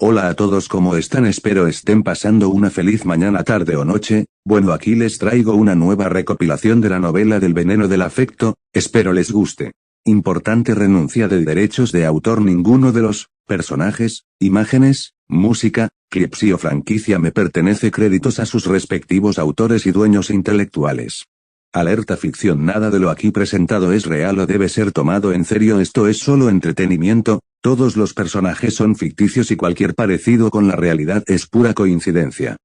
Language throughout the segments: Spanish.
Hola a todos, ¿cómo están? Espero estén pasando una feliz mañana, tarde o noche. Bueno, aquí les traigo una nueva recopilación de la novela del veneno del afecto, espero les guste. Importante: renuncia de derechos de autor. Ninguno de los personajes, imágenes, música, clips o franquicia me pertenece. Créditos a sus respectivos autores y dueños intelectuales. Alerta ficción: nada de lo aquí presentado es real o debe ser tomado en serio. Esto es solo entretenimiento, todos los personajes son ficticios y cualquier parecido con la realidad es pura coincidencia.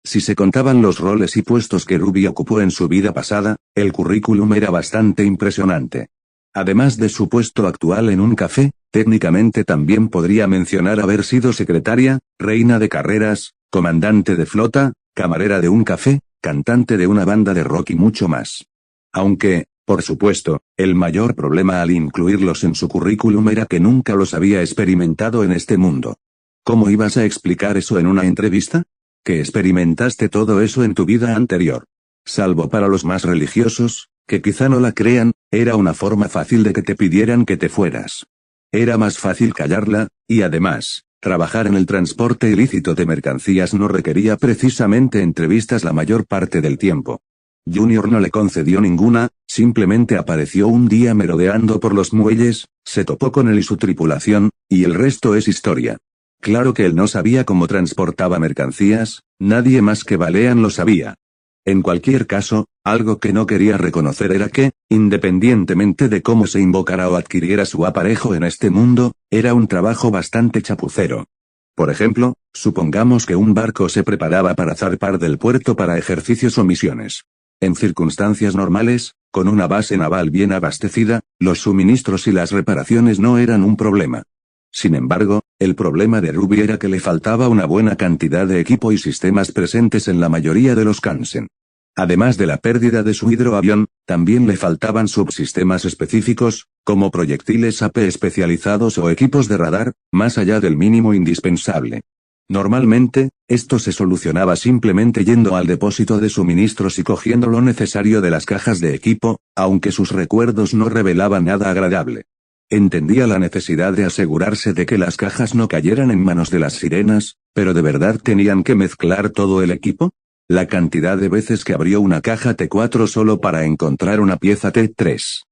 Si se contaban los roles y puestos que Ruby ocupó en su vida pasada, el currículum era bastante impresionante. Además de su puesto actual en un café, técnicamente también podría mencionar haber sido secretaria, reina de carreras, comandante de flota, camarera de un café, cantante de una banda de rock y mucho más. Aunque, por supuesto, el mayor problema al incluirlos en su currículum era que nunca los había experimentado en este mundo. ¿Cómo ibas a explicar eso en una entrevista? Que experimentaste todo eso en tu vida anterior. Salvo para los más religiosos, que quizá no la crean, era una forma fácil de que te pidieran que te fueras. Era más fácil callarla, y además, trabajar en el transporte ilícito de mercancías no requería precisamente entrevistas la mayor parte del tiempo. Junior no le concedió ninguna, simplemente apareció un día merodeando por los muelles, se topó con él y su tripulación, y el resto es historia. Claro que él no sabía cómo transportaba mercancías, nadie más que Balean lo sabía. En cualquier caso, algo que no quería reconocer era que, independientemente de cómo se invocara o adquiriera su aparejo en este mundo, era un trabajo bastante chapucero. Por ejemplo, supongamos que un barco se preparaba para zarpar del puerto para ejercicios o misiones. En circunstancias normales, con una base naval bien abastecida, los suministros y las reparaciones no eran un problema. Sin embargo, el problema de Ruby era que le faltaba una buena cantidad de equipo y sistemas presentes en la mayoría de los Kansen. Además de la pérdida de su hidroavión, también le faltaban subsistemas específicos, como proyectiles AP especializados o equipos de radar, más allá del mínimo indispensable. Normalmente, esto se solucionaba simplemente yendo al depósito de suministros y cogiendo lo necesario de las cajas de equipo, aunque sus recuerdos no revelaban nada agradable. Entendía la necesidad de asegurarse de que las cajas no cayeran en manos de las sirenas, pero ¿de verdad tenían que mezclar todo el equipo? La cantidad de veces que abrió una caja T4 solo para encontrar una pieza T3.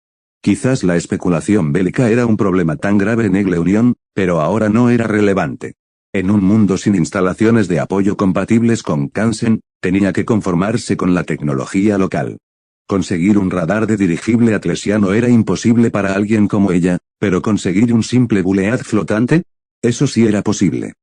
Quizás la especulación bélica era un problema tan grave en Eagle Union, pero ahora no era relevante. En un mundo sin instalaciones de apoyo compatibles con Kansen, tenía que conformarse con la tecnología local. Conseguir un radar de dirigible atlesiano era imposible para alguien como ella, pero conseguir un simple bulead flotante, eso sí era posible.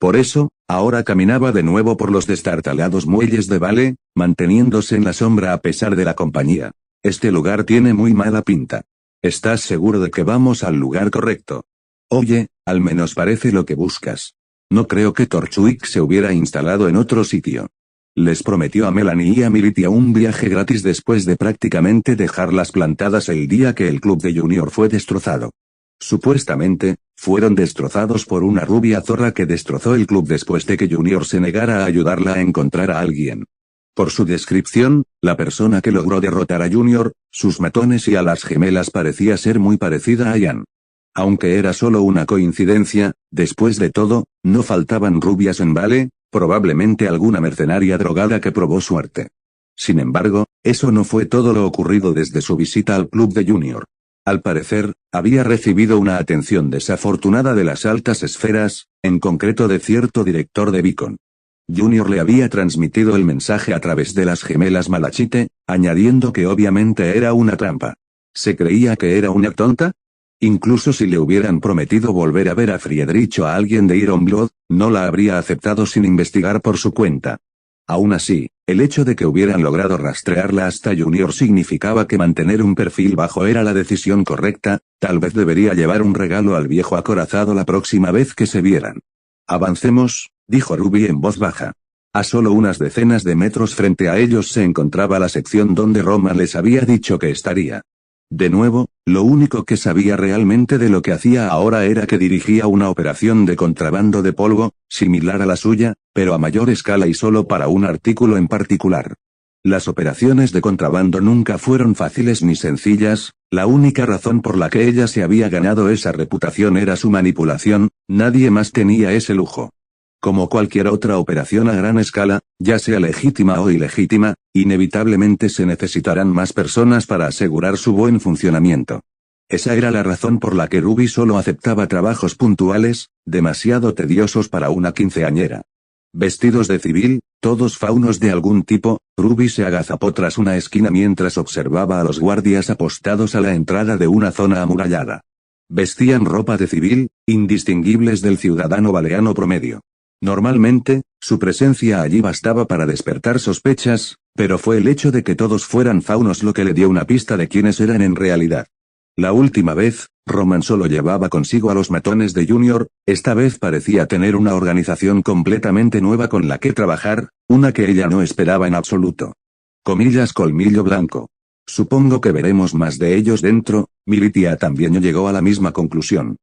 Por eso, ahora caminaba de nuevo por los destartalados muelles de Vale, manteniéndose en la sombra a pesar de la compañía. Este lugar tiene muy mala pinta. ¿Estás seguro de que vamos al lugar correcto? Oye, al menos parece lo que buscas. No creo que Torchwick se hubiera instalado en otro sitio. Les prometió a Melanie y a Militia un viaje gratis después de prácticamente dejarlas plantadas el día que el club de Junior fue destrozado. Supuestamente, fueron destrozados por una rubia zorra que destrozó el club después de que Junior se negara a ayudarla a encontrar a alguien. Por su descripción, la persona que logró derrotar a Junior, sus matones y a las gemelas parecía ser muy parecida a Ian. Aunque era solo una coincidencia, después de todo, no faltaban rubias en Vale, probablemente alguna mercenaria drogada que probó suerte. Sin embargo, eso no fue todo lo ocurrido desde su visita al club de Junior. Al parecer, había recibido una atención desafortunada de las altas esferas, en concreto de cierto director de Beacon. Junior le había transmitido el mensaje a través de las gemelas Malachite, añadiendo que obviamente era una trampa. ¿Se creía que era una tonta? Incluso si le hubieran prometido volver a ver a Friedrich o a alguien de Ironblood, no la habría aceptado sin investigar por su cuenta. Aún así, el hecho de que hubieran logrado rastrearla hasta Junior significaba que mantener un perfil bajo era la decisión correcta. Tal vez debería llevar un regalo al viejo acorazado la próxima vez que se vieran. Avancemos, dijo Ruby en voz baja. A solo unas decenas de metros frente a ellos se encontraba la sección donde Roman les había dicho que estaría. De nuevo, lo único que sabía realmente de lo que hacía ahora era que dirigía una operación de contrabando de polvo, similar a la suya, pero a mayor escala y solo para un artículo en particular. Las operaciones de contrabando nunca fueron fáciles ni sencillas, la única razón por la que ella se había ganado esa reputación era su manipulación, nadie más tenía ese lujo. Como cualquier otra operación a gran escala, ya sea legítima o ilegítima, inevitablemente se necesitarán más personas para asegurar su buen funcionamiento. Esa era la razón por la que Ruby solo aceptaba trabajos puntuales, demasiado tediosos para una quinceañera. Vestidos de civil, todos faunos de algún tipo, Ruby se agazapó tras una esquina mientras observaba a los guardias apostados a la entrada de una zona amurallada. Vestían ropa de civil, indistinguibles del ciudadano baleano promedio. Normalmente, su presencia allí bastaba para despertar sospechas, pero fue el hecho de que todos fueran faunos lo que le dio una pista de quiénes eran en realidad. La última vez, Roman solo llevaba consigo a los matones de Junior, esta vez parecía tener una organización completamente nueva con la que trabajar, una que ella no esperaba en absoluto. Comillas colmillo blanco. Supongo que veremos más de ellos dentro, Militia también llegó a la misma conclusión.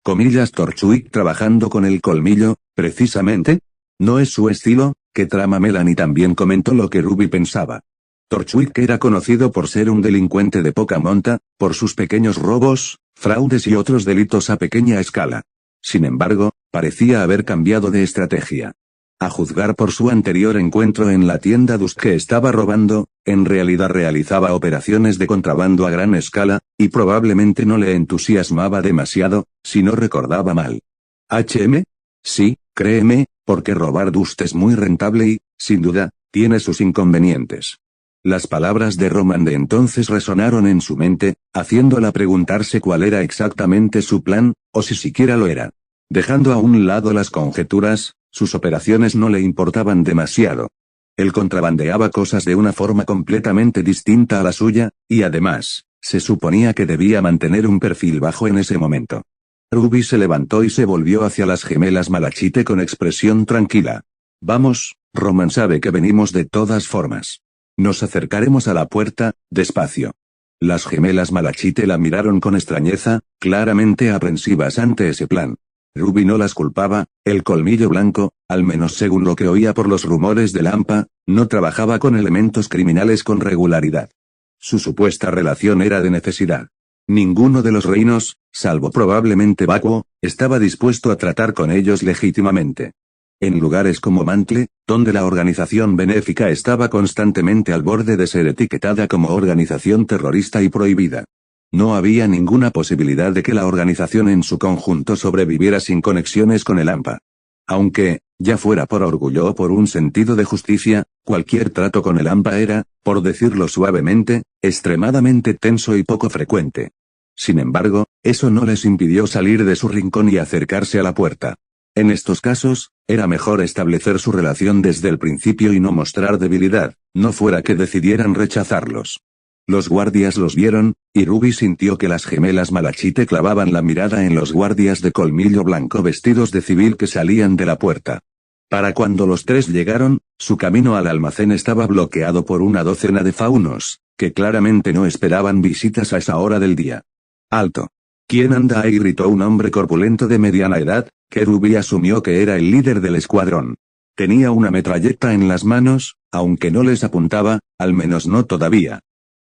Comillas Torchwick trabajando con el colmillo, precisamente. ¿No es su estilo? Que trama Melanie también comentó lo que Ruby pensaba. Torchwick era conocido por ser un delincuente de poca monta, por sus pequeños robos, fraudes y otros delitos a pequeña escala. Sin embargo, parecía haber cambiado de estrategia. A juzgar por su anterior encuentro en la tienda Dusk que estaba robando, en realidad realizaba operaciones de contrabando a gran escala, y probablemente no le entusiasmaba demasiado, si no recordaba mal. ¿HM? Sí, créeme, porque robar Dust es muy rentable y, sin duda, tiene sus inconvenientes. Las palabras de Roman de entonces resonaron en su mente, haciéndola preguntarse cuál era exactamente su plan, o si siquiera lo era. Dejando a un lado las conjeturas, sus operaciones no le importaban demasiado. Él contrabandeaba cosas de una forma completamente distinta a la suya, y además, se suponía que debía mantener un perfil bajo en ese momento. Ruby se levantó y se volvió hacia las gemelas Malachite con expresión tranquila. Vamos, Roman sabe que venimos de todas formas. Nos acercaremos a la puerta, despacio. Las gemelas Malachite la miraron con extrañeza, claramente aprensivas ante ese plan. Ruby no las culpaba, el colmillo blanco, al menos según lo que oía por los rumores de Lampa, no trabajaba con elementos criminales con regularidad. Su supuesta relación era de necesidad. Ninguno de los reinos, salvo probablemente Vacuo, estaba dispuesto a tratar con ellos legítimamente. En lugares como Mantle, donde la organización benéfica estaba constantemente al borde de ser etiquetada como organización terrorista y prohibida. No había ninguna posibilidad de que la organización en su conjunto sobreviviera sin conexiones con el AMPA. Aunque, ya fuera por orgullo o por un sentido de justicia, cualquier trato con el AMPA era, por decirlo suavemente, extremadamente tenso y poco frecuente. Sin embargo, eso no les impidió salir de su rincón y acercarse a la puerta. En estos casos, era mejor establecer su relación desde el principio y no mostrar debilidad, no fuera que decidieran rechazarlos. Los guardias los vieron, y Ruby sintió que las gemelas Malachite clavaban la mirada en los guardias de colmillo blanco vestidos de civil que salían de la puerta. Para cuando los tres llegaron, su camino al almacén estaba bloqueado por una docena de faunos, que claramente no esperaban visitas a esa hora del día. ¡Alto! ¿Quién anda ahí?, gritó un hombre corpulento de mediana edad, que Ruby asumió que era el líder del escuadrón. Tenía una metralleta en las manos, aunque no les apuntaba, al menos no todavía.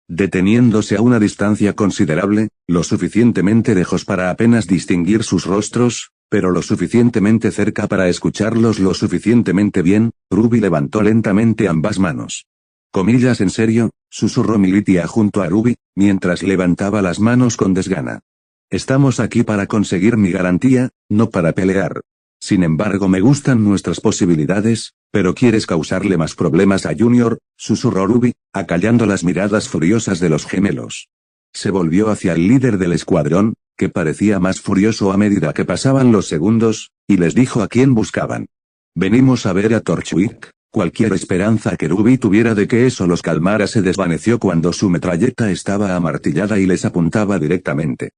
Deteniéndose a una distancia considerable, lo suficientemente lejos para apenas distinguir sus rostros, pero lo suficientemente cerca para escucharlos lo suficientemente bien, Ruby levantó lentamente ambas manos. Comillas en serio, susurró Militia junto a Ruby, mientras levantaba las manos con desgana. Estamos aquí para conseguir mi garantía, no para pelear. Sin embargo, me gustan nuestras posibilidades, pero ¿quieres causarle más problemas a Junior?, susurró Ruby, acallando las miradas furiosas de los gemelos. Se volvió hacia el líder del escuadrón, que parecía más furioso a medida que pasaban los segundos, y les dijo a quién buscaban. Venimos a ver a Torchwick. Cualquier esperanza que Ruby tuviera de que eso los calmara se desvaneció cuando su metralleta estaba amartillada y les apuntaba directamente.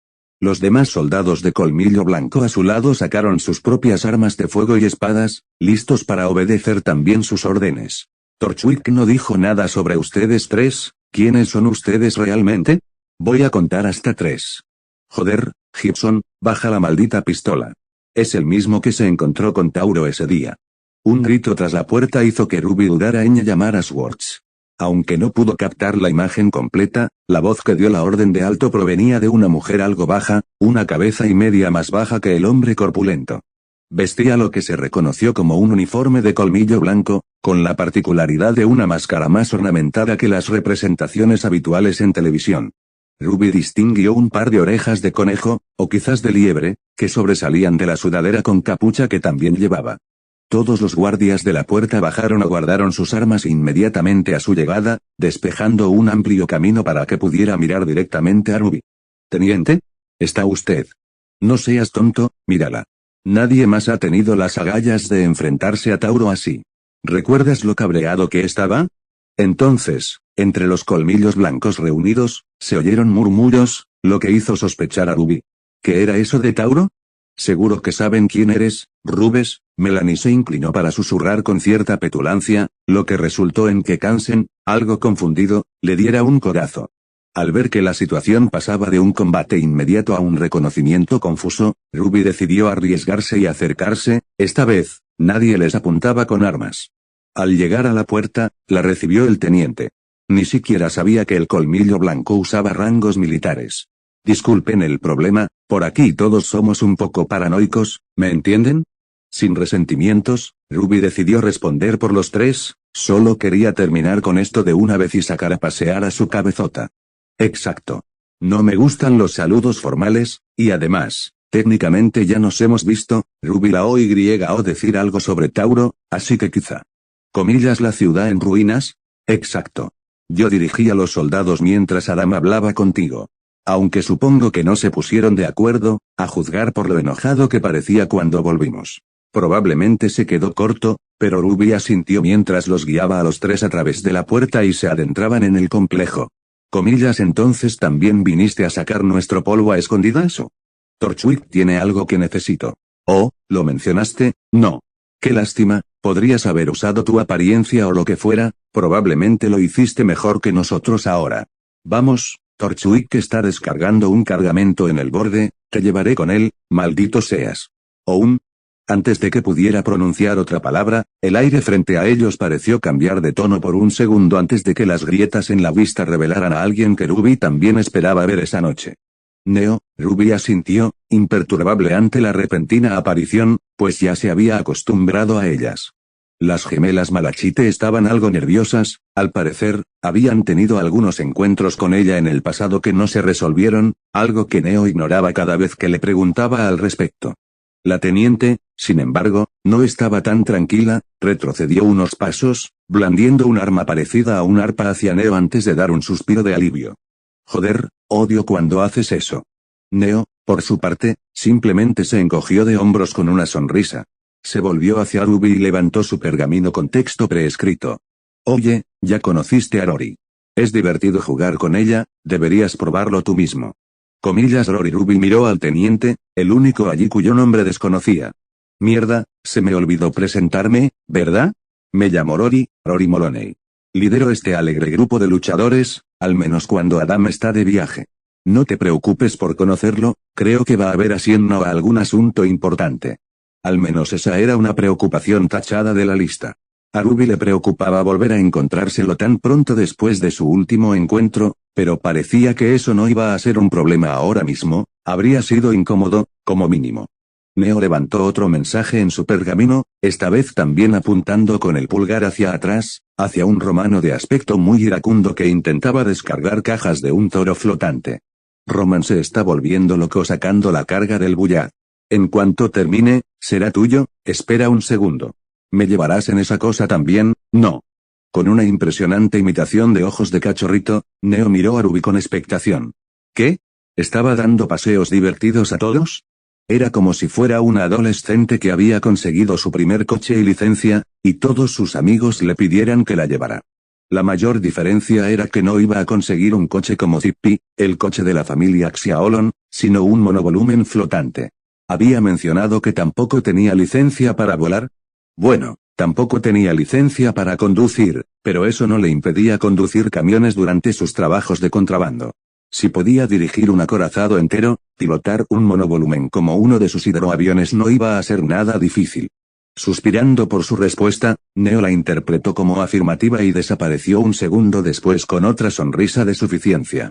Los demás soldados de colmillo blanco a su lado sacaron sus propias armas de fuego y espadas, listos para obedecer también sus órdenes. Torchwick no dijo nada sobre ustedes tres. ¿Quiénes son ustedes realmente? Voy a contar hasta 3. Joder, Gibson, baja la maldita pistola. Es el mismo que se encontró con Tauro ese día. Un grito tras la puerta hizo que Ruby dudara en llamar a Swartz. Aunque no pudo captar la imagen completa, la voz que dio la orden de alto provenía de una mujer algo baja, una cabeza y media más baja que el hombre corpulento. Vestía lo que se reconoció como un uniforme de colmillo blanco, con la particularidad de una máscara más ornamentada que las representaciones habituales en televisión. Ruby distinguió un par de orejas de conejo, o quizás de liebre, que sobresalían de la sudadera con capucha que también llevaba. Todos los guardias de la puerta bajaron o guardaron sus armas inmediatamente a su llegada, despejando un amplio camino para que pudiera mirar directamente a Ruby. «Teniente, ¿está usted? No seas tonto, mírala. Nadie más ha tenido las agallas de enfrentarse a Tauro así. ¿Recuerdas lo cabreado que estaba?» Entonces, entre los colmillos blancos reunidos, se oyeron murmullos, lo que hizo sospechar a Ruby. ¿Qué era eso de Tauro? «Seguro que saben quién eres, Rubes». Melanie se inclinó para susurrar con cierta petulancia, lo que resultó en que Kansen, algo confundido, le diera un codazo. Al ver que la situación pasaba de un combate inmediato a un reconocimiento confuso, Ruby decidió arriesgarse y acercarse. Esta vez, nadie les apuntaba con armas. Al llegar a la puerta, la recibió el teniente. Ni siquiera sabía que el colmillo blanco usaba rangos militares. «Disculpen el problema, por aquí todos somos un poco paranoicos, ¿me entienden?» Sin resentimientos, Ruby decidió responder por los tres, solo quería terminar con esto de una vez y sacar a pasear a su cabezota. «Exacto. No me gustan los saludos formales, y además, técnicamente ya nos hemos visto». Ruby la o decir algo sobre Tauro, así que quizá. «Comillas, la ciudad en ruinas». «Exacto. Yo dirigí a los soldados mientras Adam hablaba contigo. Aunque supongo que no se pusieron de acuerdo, a juzgar por lo enojado que parecía cuando volvimos. Probablemente se quedó corto, pero Ruby asintió mientras los guiaba a los tres a través de la puerta y se adentraban en el complejo. Comillas, entonces también viniste a sacar nuestro polvo a escondidas. Torchwick tiene algo que necesito. Oh, ¿lo mencionaste? No. Qué lástima, podrías haber usado tu apariencia o lo que fuera, probablemente lo hiciste mejor que nosotros ahora. Vamos, Torchwick está descargando un cargamento en el borde, te llevaré con él, maldito seas. Antes de que pudiera pronunciar otra palabra, el aire frente a ellos pareció cambiar de tono por un segundo antes de que las grietas en la vista revelaran a alguien que Ruby también esperaba ver esa noche. «Neo», Ruby asintió, imperturbable ante la repentina aparición, pues ya se había acostumbrado a ellas. Las gemelas Malachite estaban algo nerviosas, al parecer, habían tenido algunos encuentros con ella en el pasado que no se resolvieron, algo que Neo ignoraba cada vez que le preguntaba al respecto. La teniente, sin embargo, no estaba tan tranquila, retrocedió unos pasos, blandiendo un arma parecida a un arpa hacia Neo antes de dar un suspiro de alivio. «Joder, odio cuando haces eso». Neo, por su parte, simplemente se encogió de hombros con una sonrisa. Se volvió hacia Ruby y levantó su pergamino con texto preescrito. «Oye, ya conociste a Rory. Es divertido jugar con ella, deberías probarlo tú mismo». Comillas, Rory. Ruby miró al teniente, el único allí cuyo nombre desconocía. «Mierda, se me olvidó presentarme, ¿verdad? Me llamo Rory Moloney. Lidero este alegre grupo de luchadores, al menos cuando Adam está de viaje. No te preocupes por conocerlo, creo que va a haber así en no algún asunto importante». Al menos esa era una preocupación tachada de la lista. A Ruby le preocupaba volver a encontrárselo tan pronto después de su último encuentro, pero parecía que eso no iba a ser un problema ahora mismo, habría sido incómodo, como mínimo. Neo levantó otro mensaje en su pergamino, esta vez también apuntando con el pulgar hacia atrás, hacia un romano de aspecto muy iracundo que intentaba descargar cajas de un toro flotante. «Roman se está volviendo loco sacando la carga del Bullad. En cuanto termine, será tuyo, espera un segundo. ¿Me llevarás en esa cosa también? No». Con una impresionante imitación de ojos de cachorrito, Neo miró a Ruby con expectación. ¿Qué? ¿Estaba dando paseos divertidos a todos? Era como si fuera una adolescente que había conseguido su primer coche y licencia, y todos sus amigos le pidieran que la llevara. La mayor diferencia era que no iba a conseguir un coche como Zippy, el coche de la familia Xiaolon, sino un monovolumen flotante. ¿Había mencionado que tampoco tenía licencia para volar? Bueno, tampoco tenía licencia para conducir, pero eso no le impedía conducir camiones durante sus trabajos de contrabando. Si podía dirigir un acorazado entero, pilotar un monovolumen como uno de sus hidroaviones no iba a ser nada difícil. Suspirando por su respuesta, Neo la interpretó como afirmativa y desapareció un segundo después con otra sonrisa de suficiencia.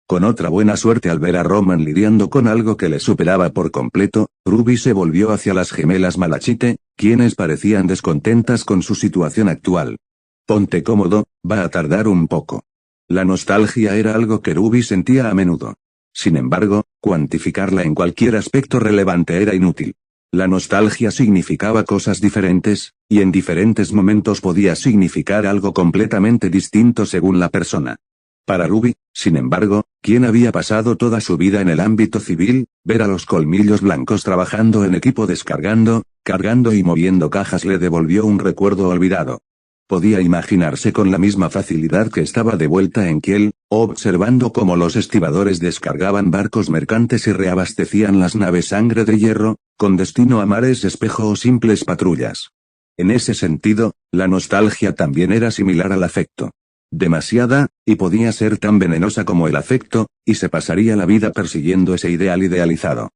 Con otra buena suerte al ver a Roman lidiando con algo que le superaba por completo, Ruby se volvió hacia las gemelas Malachite, quienes parecían descontentas con su situación actual. Ponte cómodo, va a tardar un poco. La nostalgia era algo que Ruby sentía a menudo. Sin embargo, cuantificarla en cualquier aspecto relevante era inútil. La nostalgia significaba cosas diferentes, y en diferentes momentos podía significar algo completamente distinto según la persona. Para Ruby, sin embargo, quien había pasado toda su vida en el ámbito civil, ver a los colmillos blancos trabajando en equipo descargando, cargando y moviendo cajas le devolvió un recuerdo olvidado. Podía imaginarse con la misma facilidad que estaba de vuelta en Kiel, observando cómo los estibadores descargaban barcos mercantes y reabastecían las naves Sangre de Hierro, con destino a mares espejo o simples patrullas. En ese sentido, la nostalgia también era similar al afecto. Demasiada, y podía ser tan venenosa como el afecto, y se pasaría la vida persiguiendo ese ideal idealizado.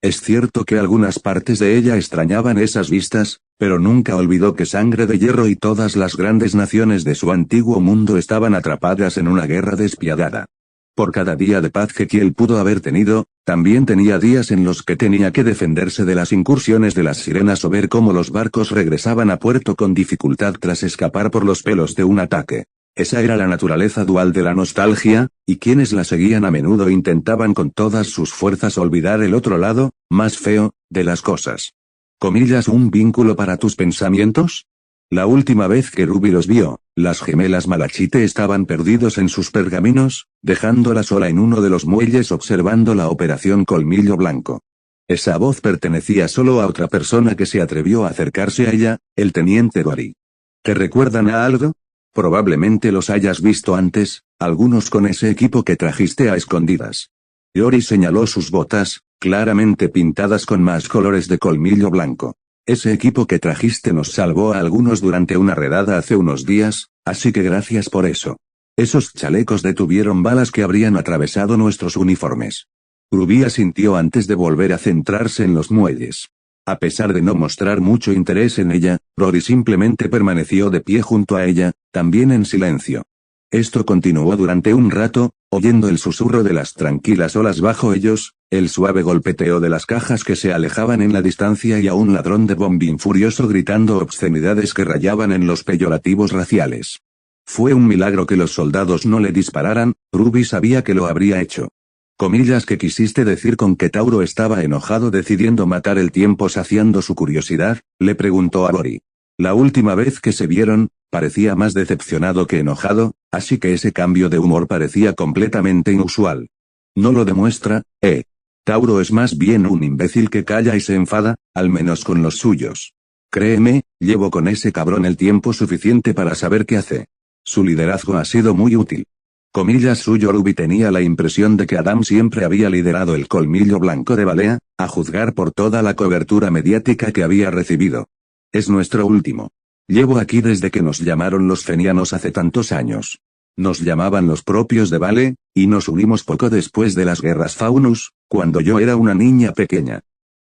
Es cierto que algunas partes de ella extrañaban esas vistas, pero nunca olvidó que Sangre de Hierro y todas las grandes naciones de su antiguo mundo estaban atrapadas en una guerra despiadada. Por cada día de paz que Kiel pudo haber tenido, también tenía días en los que tenía que defenderse de las incursiones de las sirenas o ver cómo los barcos regresaban a puerto con dificultad tras escapar por los pelos de un ataque. Esa era la naturaleza dual de la nostalgia, y quienes la seguían a menudo intentaban con todas sus fuerzas olvidar el otro lado, más feo, de las cosas. ¿Comillas un vínculo para tus pensamientos? La última vez que Ruby los vio, las gemelas Malachite estaban perdidos en sus pergaminos, dejándola sola en uno de los muelles observando la operación Colmillo Blanco. Esa voz pertenecía solo a otra persona que se atrevió a acercarse a ella, el teniente Dory. ¿Te recuerdan a algo? Probablemente los hayas visto antes, algunos con ese equipo que trajiste a escondidas. Yori señaló sus botas, claramente pintadas con más colores de colmillo blanco. Ese equipo que trajiste nos salvó a algunos durante una redada hace unos días, así que gracias por eso. Esos chalecos detuvieron balas que habrían atravesado nuestros uniformes. Ruby asintió antes de volver a centrarse en los muelles. A pesar de no mostrar mucho interés en ella, Rory simplemente permaneció de pie junto a ella, también en silencio. Esto continuó durante un rato, oyendo el susurro de las tranquilas olas bajo ellos, el suave golpeteo de las cajas que se alejaban en la distancia y a un ladrón de bombín furioso gritando obscenidades que rayaban en los peyorativos raciales. Fue un milagro que los soldados no le dispararan, Ruby sabía que lo habría hecho. Comillas que quisiste decir con que Tauro estaba enojado decidiendo matar el tiempo saciando su curiosidad, le preguntó a Rory. La última vez que se vieron, parecía más decepcionado que enojado, así que ese cambio de humor parecía completamente inusual. No lo demuestra, Tauro es más bien un imbécil que calla y se enfada, al menos con los suyos. Créeme, llevo con ese cabrón el tiempo suficiente para saber qué hace. Su liderazgo ha sido muy útil. Comillas suyo Ruby tenía la impresión de que Adam siempre había liderado el colmillo blanco de Balea, a juzgar por toda la cobertura mediática que había recibido. Es nuestro último. Llevo aquí desde que nos llamaron los fenianos hace tantos años. Nos llamaban los propios de Vale, y nos unimos poco después de las guerras Faunus, cuando yo era una niña pequeña.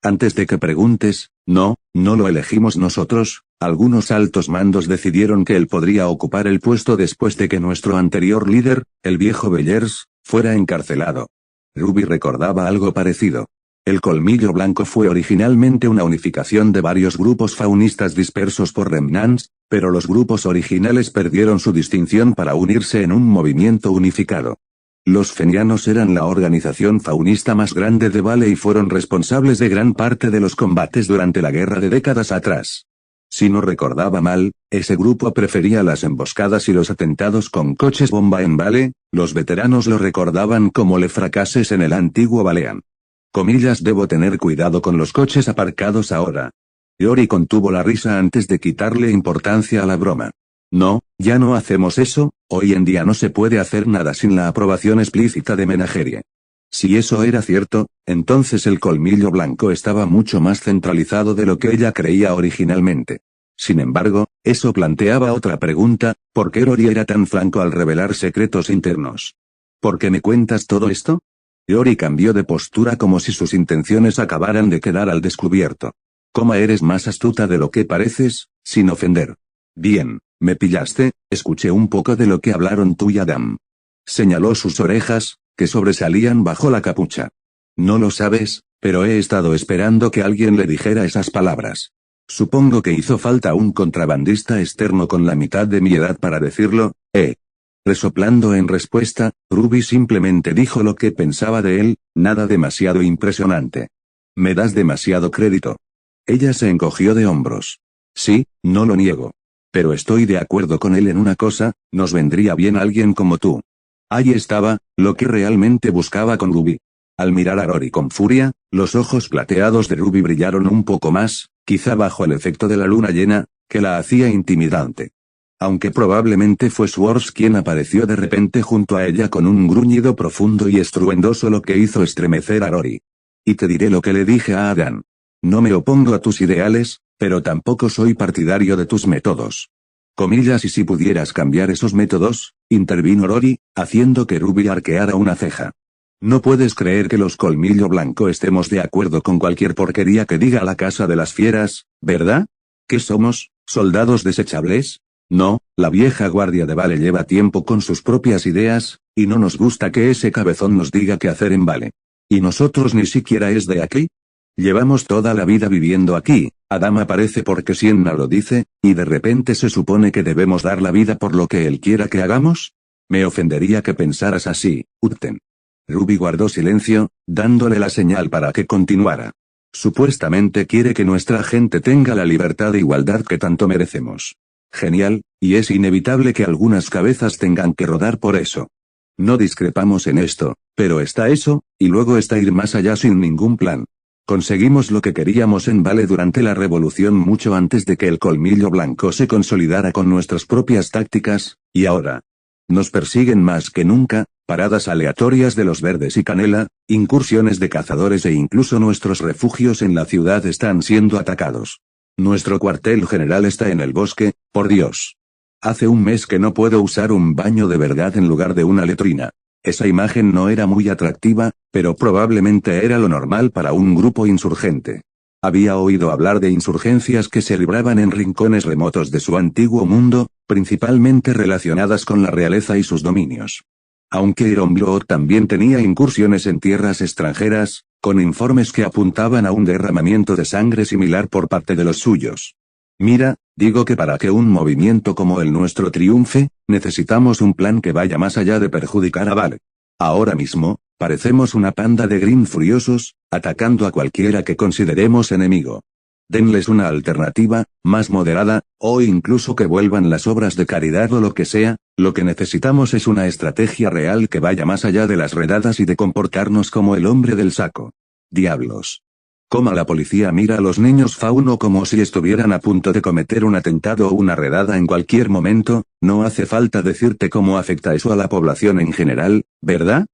Antes de que preguntes, no lo elegimos nosotros, algunos altos mandos decidieron que él podría ocupar el puesto después de que nuestro anterior líder, el viejo Bellers, fuera encarcelado. Ruby recordaba algo parecido. El colmillo blanco fue originalmente una unificación de varios grupos faunistas dispersos por remnants, pero los grupos originales perdieron su distinción para unirse en un movimiento unificado. Los fenianos eran la organización faunista más grande de Vale y fueron responsables de gran parte de los combates durante la guerra de décadas atrás. Si no recordaba mal, ese grupo prefería las emboscadas y los atentados con coches bomba en Vale, los veteranos lo recordaban como le fracases en el antiguo Valean. Comillas debo tener cuidado con los coches aparcados ahora. Yori contuvo la risa antes de quitarle importancia a la broma. No, ya no hacemos eso, hoy en día no se puede hacer nada sin la aprobación explícita de Menagerie. Si eso era cierto, entonces el colmillo blanco estaba mucho más centralizado de lo que ella creía originalmente. Sin embargo, eso planteaba otra pregunta, ¿por qué Rory era tan franco al revelar secretos internos? ¿Por qué me cuentas todo esto? Rory cambió de postura como si sus intenciones acabaran de quedar al descubierto. ¿Cómo eres más astuta de lo que pareces, sin ofender? Bien, me pillaste, escuché un poco de lo que hablaron tú y Adam. Señaló sus orejas, que sobresalían bajo la capucha. No lo sabes, pero he estado esperando que alguien le dijera esas palabras. Supongo que hizo falta un contrabandista externo con la mitad de mi edad para decirlo, Resoplando en respuesta, Ruby simplemente dijo lo que pensaba de él, nada demasiado impresionante. Me das demasiado crédito. Ella se encogió de hombros. Sí, no lo niego. Pero estoy de acuerdo con él en una cosa, nos vendría bien alguien como tú. Ahí estaba, lo que realmente buscaba con Ruby. Al mirar a Rory con furia, los ojos plateados de Ruby brillaron un poco más, quizá bajo el efecto de la luna llena, que la hacía intimidante. Aunque probablemente fue Swords quien apareció de repente junto a ella con un gruñido profundo y estruendoso lo que hizo estremecer a Rory. Y te diré lo que le dije a Adam. No me opongo a tus ideales, pero tampoco soy partidario de tus métodos. Comillas, y si pudieras cambiar esos métodos, intervino Rory, haciendo que Ruby arqueara una ceja. No puedes creer que los Colmillo Blanco estemos de acuerdo con cualquier porquería que diga la Casa de las Fieras, ¿verdad? ¿Qué somos, soldados desechables? No, la vieja guardia de Vale lleva tiempo con sus propias ideas, y no nos gusta que ese cabezón nos diga qué hacer en Vale. ¿Y nosotros ni siquiera es de aquí? Llevamos toda la vida viviendo aquí, Adam aparece porque Sienna lo dice, y de repente se supone que debemos dar la vida por lo que él quiera que hagamos. Me ofendería que pensaras así, Utten. Ruby guardó silencio, dándole la señal para que continuara. Supuestamente quiere que nuestra gente tenga la libertad e igualdad que tanto merecemos. Genial, y es inevitable que algunas cabezas tengan que rodar por eso. No discrepamos en esto, pero está eso, y luego está ir más allá sin ningún plan. Conseguimos lo que queríamos en Vale durante la revolución mucho antes de que el Colmillo Blanco se consolidara con nuestras propias tácticas, y ahora nos persiguen más que nunca, paradas aleatorias de los Verdes y Canela, incursiones de cazadores e incluso nuestros refugios en la ciudad están siendo atacados. Nuestro cuartel general está en el bosque, por Dios. Hace un mes que no puedo usar un baño de verdad en lugar de una letrina. Esa imagen no era muy atractiva, pero probablemente era lo normal para un grupo insurgente. Había oído hablar de insurgencias que se libraban en rincones remotos de su antiguo mundo, principalmente relacionadas con la realeza y sus dominios. Aunque Ironblood también tenía incursiones en tierras extranjeras, con informes que apuntaban a un derramamiento de sangre similar por parte de los suyos. Mira, digo que para que un movimiento como el nuestro triunfe, necesitamos un plan que vaya más allá de perjudicar a Vale. Ahora mismo, parecemos una panda de Green furiosos, atacando a cualquiera que consideremos enemigo. Denles una alternativa, más moderada, o incluso que vuelvan las obras de caridad o lo que sea, lo que necesitamos es una estrategia real que vaya más allá de las redadas y de comportarnos como el hombre del saco. Diablos. Como la policía mira a los niños fauno como si estuvieran a punto de cometer un atentado o una redada en cualquier momento, no hace falta decirte cómo afecta eso a la población en general, ¿verdad?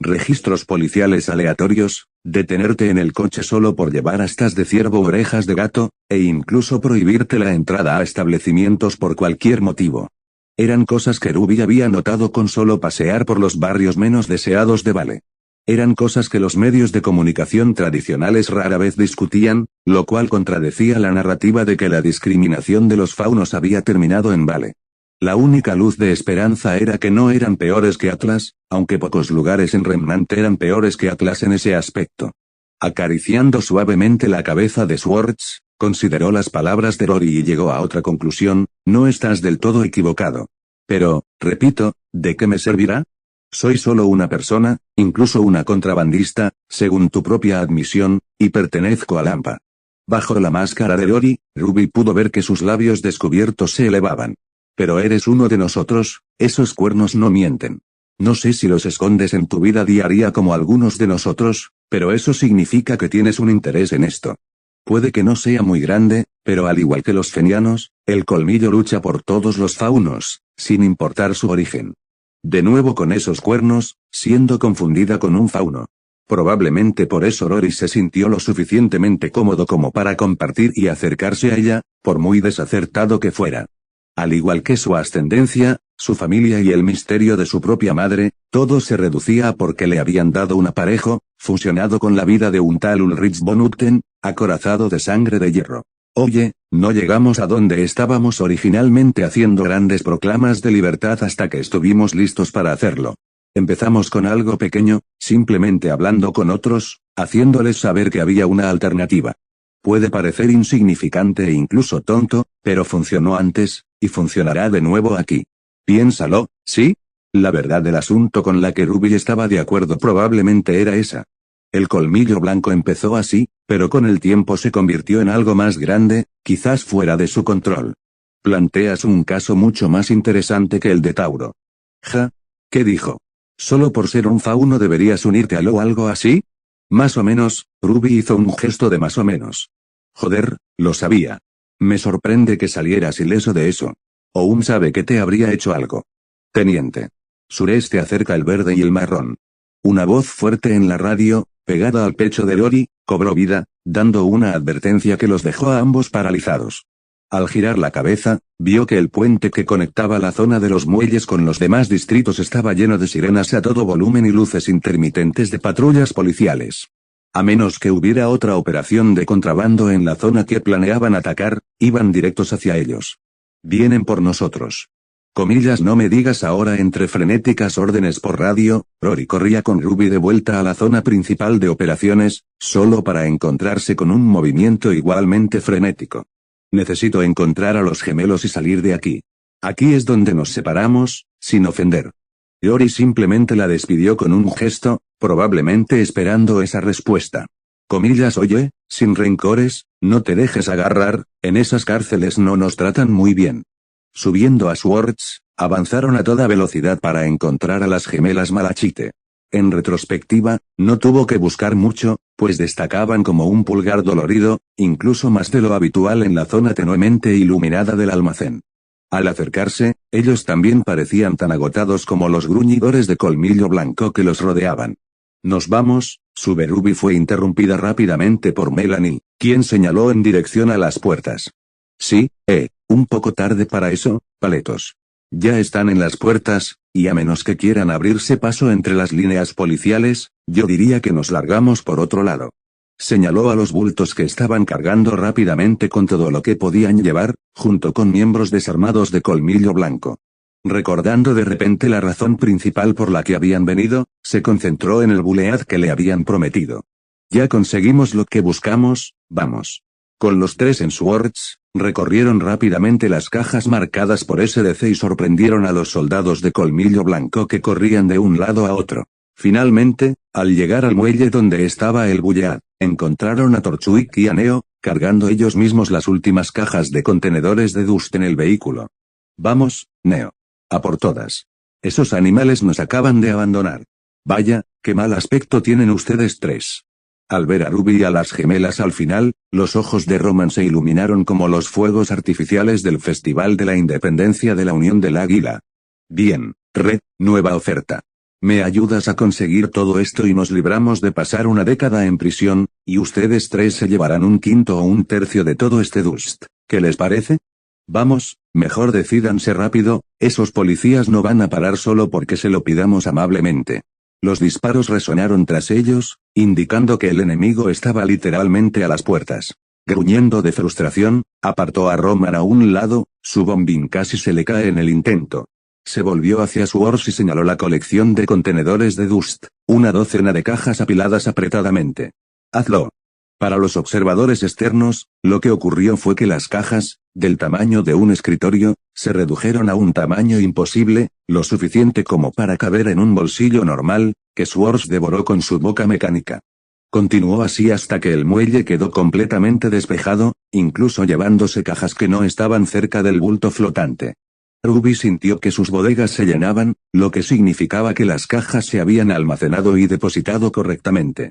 Registros policiales aleatorios, detenerte en el coche solo por llevar astas de ciervo o orejas de gato, e incluso prohibirte la entrada a establecimientos por cualquier motivo. Eran cosas que Ruby había notado con solo pasear por los barrios menos deseados de Vale. Eran cosas que los medios de comunicación tradicionales rara vez discutían, lo cual contradecía la narrativa de que la discriminación de los faunos había terminado en Vale. La única luz de esperanza era que no eran peores que Atlas, aunque pocos lugares en Remnant eran peores que Atlas en ese aspecto. Acariciando suavemente la cabeza de Swords, consideró las palabras de Rory y llegó a otra conclusión: no estás del todo equivocado. Pero, repito, ¿de qué me servirá? Soy solo una persona, incluso una contrabandista, según tu propia admisión, y pertenezco a Lampa. Bajo la máscara de Rory, Ruby pudo ver que sus labios descubiertos se elevaban. Pero eres uno de nosotros, esos cuernos no mienten. No sé si los escondes en tu vida diaria como algunos de nosotros, pero eso significa que tienes un interés en esto. Puede que no sea muy grande, pero al igual que los fenianos, el colmillo lucha por todos los faunos, sin importar su origen. De nuevo con esos cuernos, siendo confundida con un fauno. Probablemente por eso Rory se sintió lo suficientemente cómodo como para compartir y acercarse a ella, por muy desacertado que fuera. Al igual que su ascendencia, su familia y el misterio de su propia madre, todo se reducía a porque le habían dado un aparejo, fusionado con la vida de un tal Ulrich von Utten, acorazado de sangre de hierro. Oye, no llegamos a donde estábamos originalmente haciendo grandes proclamas de libertad hasta que estuvimos listos para hacerlo. Empezamos con algo pequeño, simplemente hablando con otros, haciéndoles saber que había una alternativa. Puede parecer insignificante e incluso tonto, pero funcionó antes, y funcionará de nuevo aquí. Piénsalo, ¿sí? La verdad del asunto con la que Ruby estaba de acuerdo probablemente era esa. El colmillo blanco empezó así, pero con el tiempo se convirtió en algo más grande, quizás fuera de su control. Planteas un caso mucho más interesante que el de Tauro. Ja. ¿Qué dijo? ¿Solo por ser un fauno deberías unirte a lo o algo así? Más o menos, Ruby hizo un gesto de más o menos. Joder, lo sabía. Me sorprende que salieras ileso de eso. Oum sabe que te habría hecho algo. Teniente. Sureste acerca el verde y el marrón. Una voz fuerte en la radio, pegada al pecho de Rory, cobró vida, dando una advertencia que los dejó a ambos paralizados. Al girar la cabeza, vio que el puente que conectaba la zona de los muelles con los demás distritos estaba lleno de sirenas a todo volumen y luces intermitentes de patrullas policiales. A menos que hubiera otra operación de contrabando en la zona que planeaban atacar, iban directos hacia ellos. Vienen por nosotros. Comillas, no me digas ahora. Entre frenéticas órdenes por radio, Rory corría con Ruby de vuelta a la zona principal de operaciones, solo para encontrarse con un movimiento igualmente frenético. Necesito encontrar a los gemelos y salir de aquí. Aquí es donde nos separamos, sin ofender. Rory simplemente la despidió con un gesto, probablemente esperando esa respuesta. Comillas, oye, sin rencores, no te dejes agarrar, en esas cárceles no nos tratan muy bien. Subiendo a Swords, avanzaron a toda velocidad para encontrar a las gemelas Malachite. En retrospectiva, no tuvo que buscar mucho, pues destacaban como un pulgar dolorido, incluso más de lo habitual en la zona tenuemente iluminada del almacén. Al acercarse, ellos también parecían tan agotados como los gruñidores de colmillo blanco que los rodeaban. Nos vamos. Ruby fue interrumpida rápidamente por Melanie, quien señaló en dirección a las puertas. Sí, un poco tarde para eso, paletos. Ya están en las puertas, y a menos que quieran abrirse paso entre las líneas policiales, yo diría que nos largamos por otro lado. Señaló a los bultos que estaban cargando rápidamente con todo lo que podían llevar, junto con miembros desarmados de colmillo blanco. Recordando de repente la razón principal por la que habían venido, se concentró en el bulead que le habían prometido. Ya conseguimos lo que buscamos, vamos. Con los tres en Swords, recorrieron rápidamente las cajas marcadas por SDC y sorprendieron a los soldados de colmillo blanco que corrían de un lado a otro. Finalmente, al llegar al muelle donde estaba el bulead, encontraron a Torchwick y a Neo, cargando ellos mismos las últimas cajas de contenedores de Dust en el vehículo. Vamos, Neo. A por todas. Esos animales nos acaban de abandonar. Vaya, qué mal aspecto tienen ustedes tres. Al ver a Ruby y a las gemelas al final, los ojos de Roman se iluminaron como los fuegos artificiales del Festival de la Independencia de la Unión del Águila. Bien, Red, nueva oferta. Me ayudas a conseguir todo esto y nos libramos de pasar una década en prisión, y ustedes tres se llevarán un quinto o un tercio de todo este Dust. ¿Qué les parece? Vamos, mejor decídanse rápido, esos policías no van a parar solo porque se lo pidamos amablemente. Los disparos resonaron tras ellos, indicando que el enemigo estaba literalmente a las puertas. Gruñendo de frustración, apartó a Roman a un lado, su bombín casi se le cae en el intento. Se volvió hacia Swords y señaló la colección de contenedores de Dust, una docena de cajas apiladas apretadamente. Hazlo. Para los observadores externos, lo que ocurrió fue que las cajas, del tamaño de un escritorio, se redujeron a un tamaño imposible, lo suficiente como para caber en un bolsillo normal, que Swords devoró con su boca mecánica. Continuó así hasta que el muelle quedó completamente despejado, incluso llevándose cajas que no estaban cerca del bulto flotante. Ruby sintió que sus bodegas se llenaban, lo que significaba que las cajas se habían almacenado y depositado correctamente.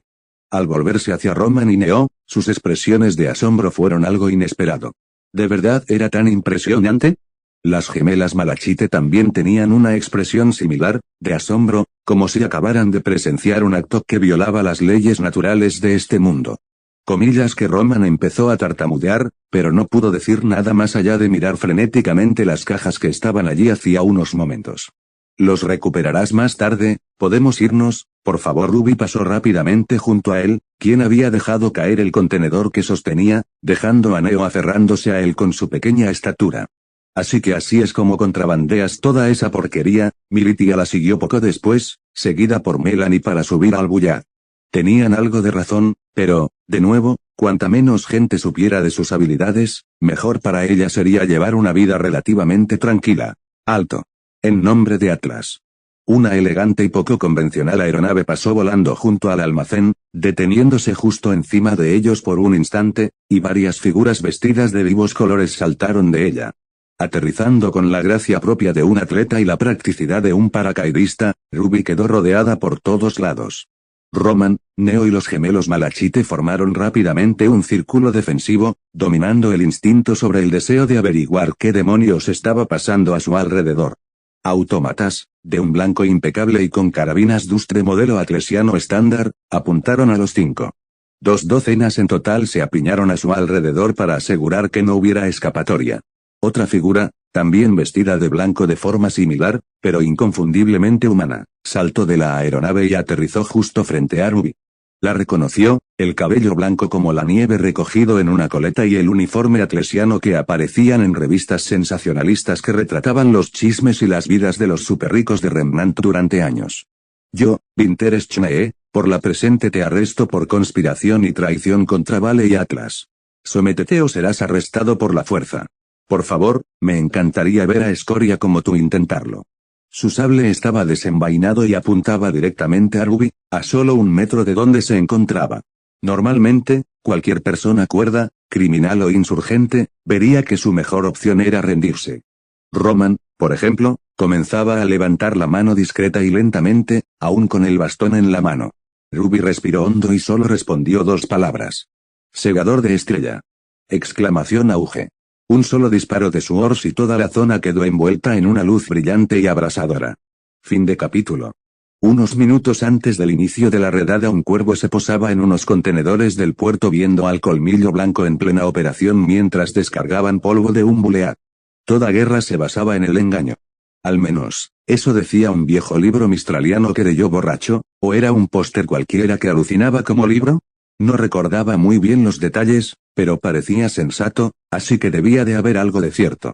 Al volverse hacia Roman y Neo, sus expresiones de asombro fueron algo inesperado. ¿De verdad era tan impresionante? Las gemelas Malachite también tenían una expresión similar, de asombro, como si acabaran de presenciar un acto que violaba las leyes naturales de este mundo. Comillas que Roman empezó a tartamudear, pero no pudo decir nada más allá de mirar frenéticamente las cajas que estaban allí hacía unos momentos. Los recuperarás más tarde, podemos irnos, Por favor. Ruby pasó rápidamente junto a él, quien había dejado caer el contenedor que sostenía, dejando a Neo aferrándose a él con su pequeña estatura. Así que así es como contrabandeas toda esa porquería. Militia la siguió poco después, seguida por Melanie para subir al Bullard. Tenían algo de razón, pero, de nuevo, cuanta menos gente supiera de sus habilidades, mejor para ella sería llevar una vida relativamente tranquila. Alto. En nombre de Atlas. Una elegante y poco convencional aeronave pasó volando junto al almacén, deteniéndose justo encima de ellos por un instante, y varias figuras vestidas de vivos colores saltaron de ella. Aterrizando con la gracia propia de un atleta y la practicidad de un paracaidista, Ruby quedó rodeada por todos lados. Roman, Neo y los gemelos Malachite formaron rápidamente un círculo defensivo, dominando el instinto sobre el deseo de averiguar qué demonios estaba pasando a su alrededor. Autómatas, de un blanco impecable y con carabinas Dustre modelo atlesiano estándar, apuntaron a los 5. 2 docenas en total se apiñaron a su alrededor para asegurar que no hubiera escapatoria. Otra figura, también vestida de blanco de forma similar, pero inconfundiblemente humana, saltó de la aeronave y aterrizó justo frente a Ruby. La reconoció, el cabello blanco como la nieve recogido en una coleta y el uniforme atlesiano que aparecían en revistas sensacionalistas que retrataban los chismes y las vidas de los superricos de Remnant durante años. Yo, Winter Schnee, por la presente te arresto por conspiración y traición contra Vale y Atlas. Sométete o serás arrestado por la fuerza. Por favor, me encantaría ver a Escoria como tú intentarlo. Su sable estaba desenvainado y apuntaba directamente a Ruby, a solo 1 metro de donde se encontraba. Normalmente, cualquier persona cuerda, criminal o insurgente, vería que su mejor opción era rendirse. Roman, por ejemplo, comenzaba a levantar la mano discreta y lentamente, aún con el bastón en la mano. Ruby respiró hondo y solo respondió 2 palabras. Segador de estrella. Exclamación auge. Un solo disparo de su Ors y toda la zona quedó envuelta en una luz brillante y abrasadora. Fin de capítulo. Unos minutos antes del inicio de la redada, un cuervo se posaba en unos contenedores del puerto viendo al colmillo blanco en plena operación mientras descargaban polvo de un buleat. Toda guerra se basaba en el engaño. Al menos, eso decía un viejo libro mistraliano que leyó borracho, o era un póster cualquiera que alucinaba como libro. No recordaba muy bien los detalles, pero parecía sensato, así que debía de haber algo de cierto.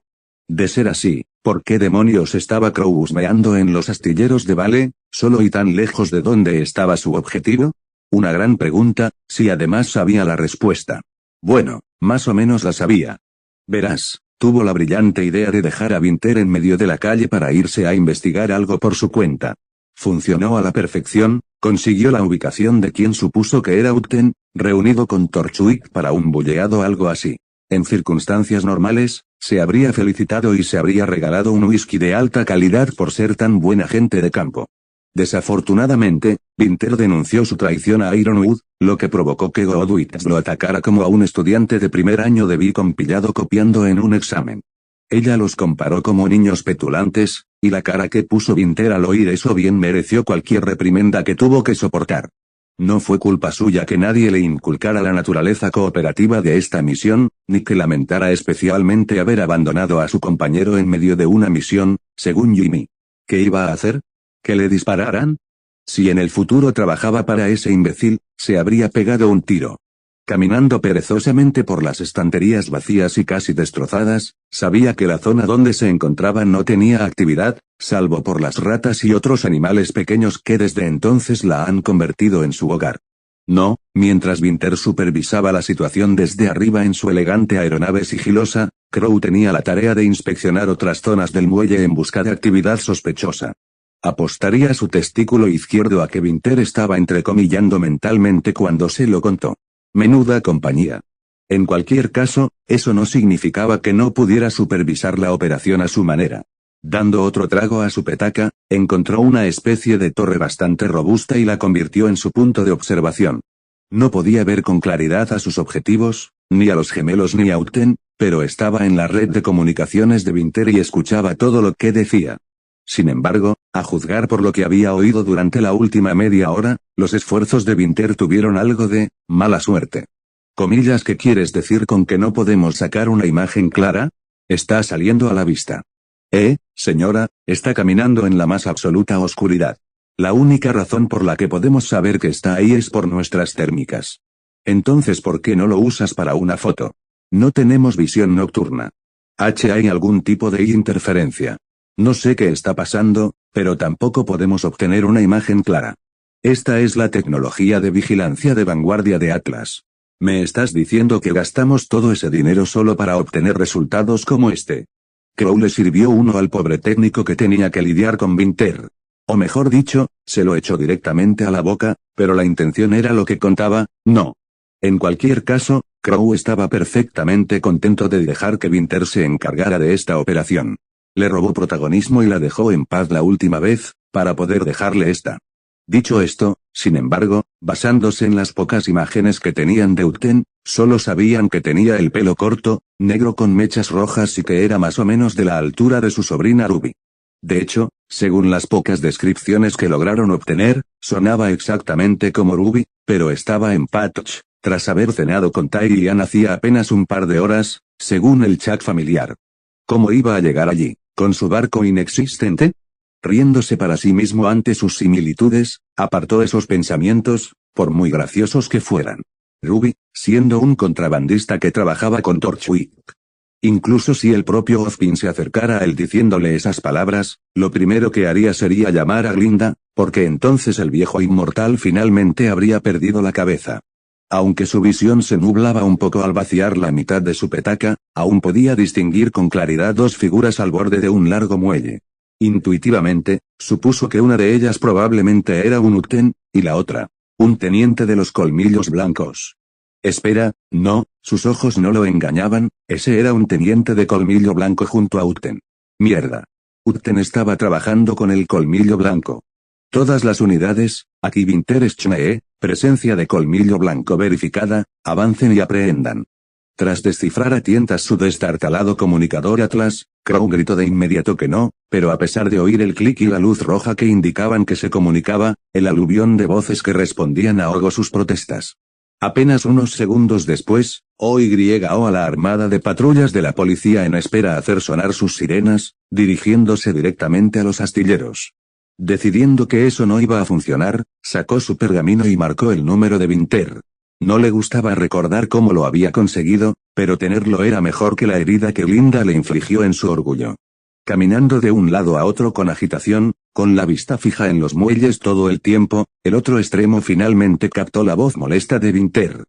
De ser así, ¿por qué demonios estaba Crow husmeando en los astilleros de Vale, solo y tan lejos de donde estaba su objetivo? Una gran pregunta, si además sabía la respuesta. Bueno, más o menos la sabía. Verás, tuvo la brillante idea de dejar a Winter en medio de la calle para irse a investigar algo por su cuenta. Funcionó a la perfección, consiguió la ubicación de quien supuso que era Upton, reunido con Torchwick para un bulleado o algo así. En circunstancias normales, se habría felicitado y se habría regalado un whisky de alta calidad por ser tan buen agente de campo. Desafortunadamente, Winter denunció su traición a Ironwood, lo que provocó que Godwitz lo atacara como a un estudiante de primer año de Beacon pillado copiando en un examen. Ella los comparó como niños petulantes, y la cara que puso Winter al oír eso bien mereció cualquier reprimenda que tuvo que soportar. No fue culpa suya que nadie le inculcara la naturaleza cooperativa de esta misión, ni que lamentara especialmente haber abandonado a su compañero en medio de una misión, según Jimmy. ¿Qué iba a hacer? ¿Que le dispararan? Si en el futuro trabajaba para ese imbécil, se habría pegado un tiro. Caminando perezosamente por las estanterías vacías y casi destrozadas, sabía que la zona donde se encontraba no tenía actividad, salvo por las ratas y otros animales pequeños que desde entonces la han convertido en su hogar. No, mientras Winter supervisaba la situación desde arriba en su elegante aeronave sigilosa, Crow tenía la tarea de inspeccionar otras zonas del muelle en busca de actividad sospechosa. Apostaría su testículo izquierdo a que Winter estaba entrecomillando mentalmente cuando se lo contó. Menuda compañía. En cualquier caso, eso no significaba que no pudiera supervisar la operación a su manera. Dando otro trago a su petaca, encontró una especie de torre bastante robusta y la convirtió en su punto de observación. No podía ver con claridad a sus objetivos, ni a los gemelos ni a Upton, pero estaba en la red de comunicaciones de Winter y escuchaba todo lo que decía. Sin embargo, a juzgar por lo que había oído durante la última media hora, los esfuerzos de Winter tuvieron algo de mala suerte. ¿Comillas qué quieres decir con que no podemos sacar una imagen clara? Está saliendo a la vista. Señora, está caminando en la más absoluta oscuridad. La única razón por la que podemos saber que está ahí es por nuestras térmicas. Entonces, ¿por qué no lo usas para una foto? No tenemos visión nocturna. ¿Hay algún tipo de interferencia? No sé qué está pasando, pero tampoco podemos obtener una imagen clara. Esta es la tecnología de vigilancia de vanguardia de Atlas. ¿Me estás diciendo que gastamos todo ese dinero solo para obtener resultados como este? Crow le sirvió uno al pobre técnico que tenía que lidiar con Winter. O mejor dicho, se lo echó directamente a la boca, pero la intención era lo que contaba, no. En cualquier caso, Crow estaba perfectamente contento de dejar que Winter se encargara de esta operación. Le robó protagonismo y la dejó en paz la última vez, para poder dejarle esta. Dicho esto, sin embargo, basándose en las pocas imágenes que tenían de Uten, solo sabían que tenía el pelo corto, negro con mechas rojas y que era más o menos de la altura de su sobrina Ruby. De hecho, según las pocas descripciones que lograron obtener, sonaba exactamente como Ruby, pero estaba en Patch, tras haber cenado con Tai y Ann hacía apenas un par de horas, según el chat familiar. ¿Cómo iba a llegar allí, con su barco inexistente? Riéndose para sí mismo ante sus similitudes, apartó esos pensamientos, por muy graciosos que fueran. Ruby, siendo un contrabandista que trabajaba con Torchwick. Incluso si el propio Ozpin se acercara a él diciéndole esas palabras, lo primero que haría sería llamar a Glinda, porque entonces el viejo inmortal finalmente habría perdido la cabeza. Aunque su visión se nublaba un poco al vaciar la mitad de su petaca, aún podía distinguir con claridad dos figuras al borde de un largo muelle. Intuitivamente, supuso que una de ellas probablemente era un Uten, y la otra, un teniente de los colmillos blancos. Espera, no, sus ojos no lo engañaban, ese era un teniente de colmillo blanco junto a Uten. Mierda. Uten estaba trabajando con el colmillo blanco. Todas las unidades, aquí Winter Schnee, presencia de colmillo blanco verificada, avancen y aprehendan. Tras descifrar a tientas su destartalado comunicador Atlas, Crow gritó de inmediato que no, pero a pesar de oír el clic y la luz roja que indicaban que se comunicaba, el aluvión de voces que respondían ahogó sus protestas. Apenas unos segundos después, OYO a la armada de patrullas de la policía en espera hacer sonar sus sirenas, dirigiéndose directamente a los astilleros. Decidiendo que eso no iba a funcionar, sacó su pergamino y marcó el número de Winter. No le gustaba recordar cómo lo había conseguido, pero tenerlo era mejor que la herida que Glinda le infligió en su orgullo. Caminando de un lado a otro con agitación, con la vista fija en los muelles todo el tiempo, el otro extremo finalmente captó la voz molesta de Winter.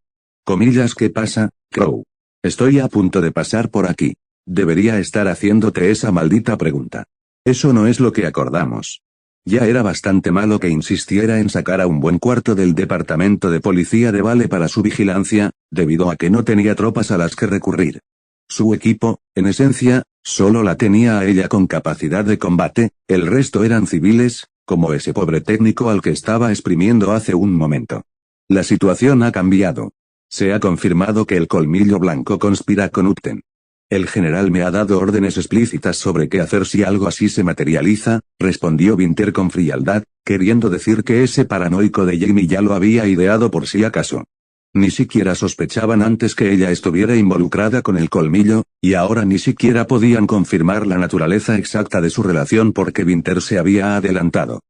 Comillas, ¿qué pasa, Crow? Estoy a punto de pasar por aquí. Debería estar haciéndote esa maldita pregunta. Eso no es lo que acordamos. Ya era bastante malo que insistiera en sacar a un buen cuarto del departamento de policía de Vale para su vigilancia, debido a que no tenía tropas a las que recurrir. Su equipo, en esencia, solo la tenía a ella con capacidad de combate, el resto eran civiles, como ese pobre técnico al que estaba exprimiendo hace un momento. La situación ha cambiado. Se ha confirmado que el colmillo blanco conspira con Uten. El general me ha dado órdenes explícitas sobre qué hacer si algo así se materializa, respondió Winter con frialdad, queriendo decir que ese paranoico de Jamie ya lo había ideado por si acaso. Ni siquiera sospechaban antes que ella estuviera involucrada con el colmillo, y ahora ni siquiera podían confirmar la naturaleza exacta de su relación porque Winter se había adelantado.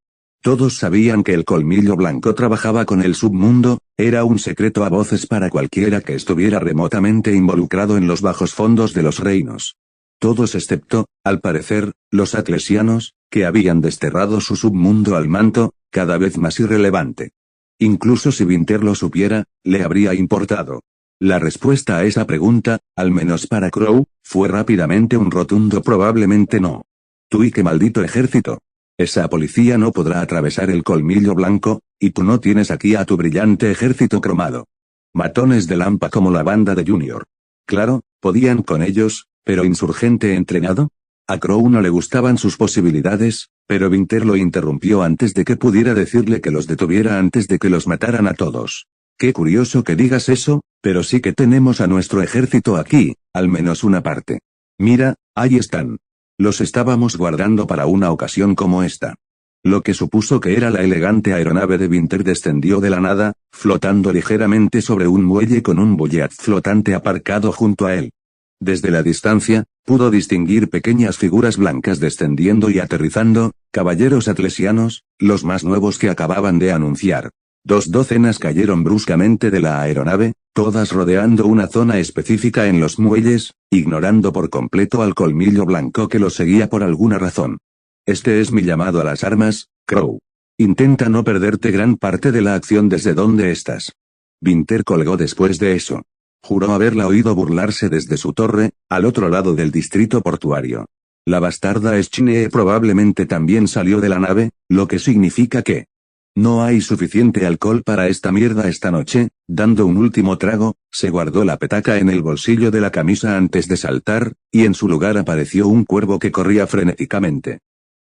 Todos sabían que el colmillo blanco trabajaba con el submundo, era un secreto a voces para cualquiera que estuviera remotamente involucrado en los bajos fondos de los reinos. Todos excepto, al parecer, los atlesianos, que habían desterrado su submundo al manto, cada vez más irrelevante. Incluso si Winter lo supiera, le habría importado. La respuesta a esa pregunta, al menos para Crow, fue rápidamente un rotundo probablemente no. Tú y qué maldito ejército. Esa policía no podrá atravesar el colmillo blanco, y tú no tienes aquí a tu brillante ejército cromado. Matones de lampa como la banda de Junior. Claro, podían con ellos, pero insurgente entrenado. A Crow no le gustaban sus posibilidades, pero Winter lo interrumpió antes de que pudiera decirle que los detuviera antes de que los mataran a todos. Qué curioso que digas eso, pero sí que tenemos a nuestro ejército aquí, al menos una parte. Mira, ahí están. Los estábamos guardando para una ocasión como esta. Lo que supuso que era la elegante aeronave de Winter descendió de la nada, flotando ligeramente sobre un muelle con un Bullet flotante aparcado junto a él. Desde la distancia, pudo distinguir pequeñas figuras blancas descendiendo y aterrizando, caballeros atlesianos, los más nuevos que acababan de anunciar. 2 docenas cayeron bruscamente de la aeronave, todas rodeando una zona específica en los muelles, ignorando por completo al colmillo blanco que los seguía por alguna razón. Este es mi llamado a las armas, Crow. Intenta no perderte gran parte de la acción desde donde estás. Vinter colgó después de eso. Juró haberla oído burlarse desde su torre, al otro lado del distrito portuario. La bastarda Schneer probablemente también salió de la nave, lo que significa que no hay suficiente alcohol para esta mierda esta noche. Dando un último trago, se guardó la petaca en el bolsillo de la camisa antes de saltar, y en su lugar apareció un cuervo que corría frenéticamente.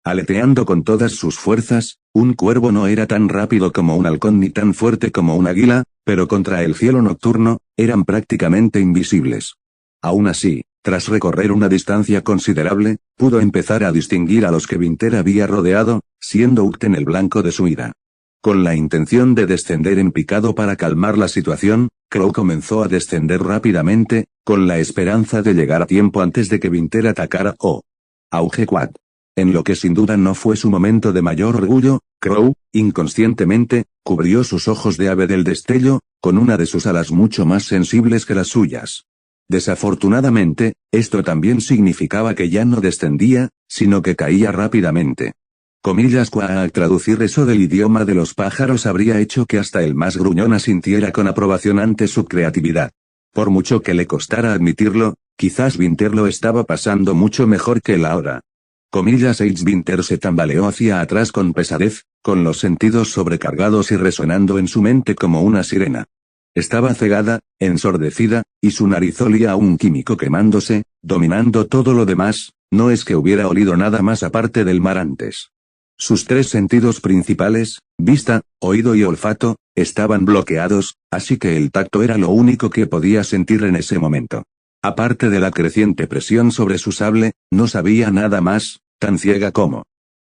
Aleteando con todas sus fuerzas, un cuervo no era tan rápido como un halcón ni tan fuerte como un águila, pero contra el cielo nocturno, eran prácticamente invisibles. Aún así, tras recorrer una distancia considerable, pudo empezar a distinguir a los que Vinter había rodeado, siendo Uchten el blanco de su ira. Con la intención de descender en picado para calmar la situación, Crow comenzó a descender rápidamente, con la esperanza de llegar a tiempo antes de que Vinter atacara o Auge Quad. En lo que sin duda no fue su momento de mayor orgullo, Crow, inconscientemente, cubrió sus ojos de ave del destello, con una de sus alas mucho más sensibles que las suyas. Desafortunadamente, esto también significaba que ya no descendía, sino que caía rápidamente. Traducir eso del idioma de los pájaros habría hecho que hasta el más gruñón asintiera con aprobación ante su creatividad. Por mucho que le costara admitirlo, quizás Vinter lo estaba pasando mucho mejor que él ahora. Vinter se tambaleó hacia atrás con pesadez, con los sentidos sobrecargados y resonando en su mente como una sirena. Estaba cegada, ensordecida, y su nariz olía a un químico quemándose, dominando todo lo demás. No es que hubiera olido nada más aparte del mar antes. Sus 3 sentidos principales, vista, oído y olfato, estaban bloqueados, así que el tacto era lo único que podía sentir en ese momento. Aparte de la creciente presión sobre su sable, no sabía nada más, tan ciega como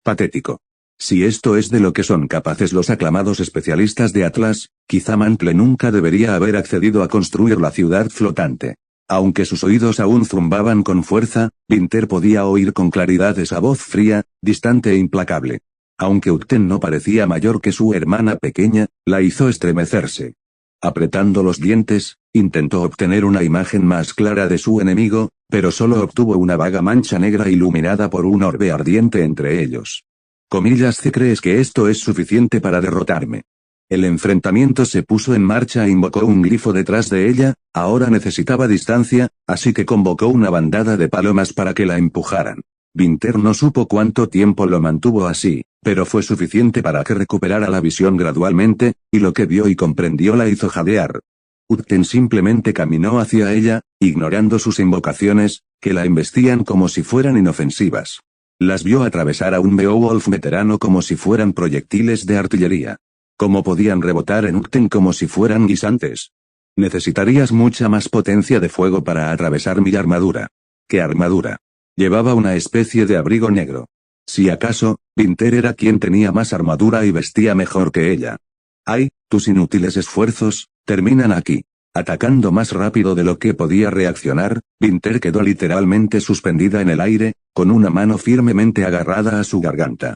patético. Si esto es de lo que son capaces los aclamados especialistas de Atlas, quizá Mantle nunca debería haber accedido a construir la ciudad flotante. Aunque sus oídos aún zumbaban con fuerza, Vinter podía oír con claridad esa voz fría, distante e implacable. Aunque Uchten no parecía mayor que su hermana pequeña, la hizo estremecerse. Apretando los dientes, intentó obtener una imagen más clara de su enemigo, pero solo obtuvo una vaga mancha negra iluminada por un orbe ardiente entre ellos. ¿Crees que esto es suficiente para derrotarme? El enfrentamiento se puso en marcha e invocó un glifo detrás de ella. Ahora necesitaba distancia, así que convocó una bandada de palomas para que la empujaran. Vinter no supo cuánto tiempo lo mantuvo así, pero fue suficiente para que recuperara la visión gradualmente, y lo que vio y comprendió la hizo jadear. Uchten simplemente caminó hacia ella, ignorando sus invocaciones, que la embestían como si fueran inofensivas. Las vio atravesar a un Beowulf veterano como si fueran proyectiles de artillería. ¿Cómo podían rebotar en Uchten como si fueran guisantes? Necesitarías mucha más potencia de fuego para atravesar mi armadura. ¿Qué armadura? Llevaba una especie de abrigo negro. Si acaso, Vinter era quien tenía más armadura y vestía mejor que ella. ¡Ay, tus inútiles esfuerzos, terminan aquí! Atacando más rápido de lo que podía reaccionar, Vinter quedó literalmente suspendida en el aire, con una mano firmemente agarrada a su garganta.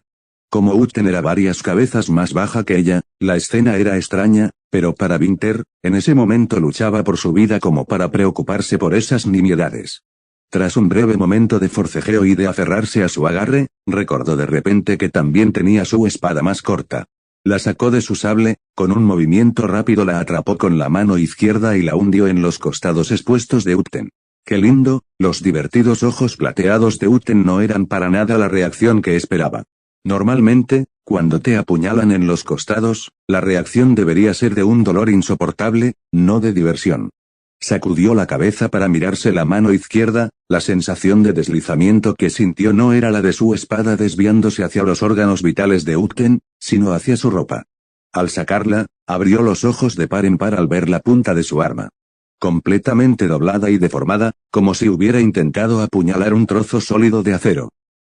Como Uchten era varias cabezas más baja que ella, la escena era extraña, pero para Vinter, en ese momento luchaba por su vida como para preocuparse por esas nimiedades. Tras un breve momento de forcejeo y de aferrarse a su agarre, recordó de repente que también tenía su espada más corta. La sacó de su sable, con un movimiento rápido la atrapó con la mano izquierda y la hundió en los costados expuestos de Uchten. ¡Qué lindo! Los divertidos ojos plateados de Uchten no eran para nada la reacción que esperaba. Normalmente, cuando te apuñalan en los costados, la reacción debería ser de un dolor insoportable, no de diversión. Sacudió la cabeza para mirarse la mano izquierda. La sensación de deslizamiento que sintió no era la de su espada desviándose hacia los órganos vitales de Uchten, sino hacia su ropa. Al sacarla, abrió los ojos de par en par al ver la punta de su arma. Completamente doblada y deformada, como si hubiera intentado apuñalar un trozo sólido de acero.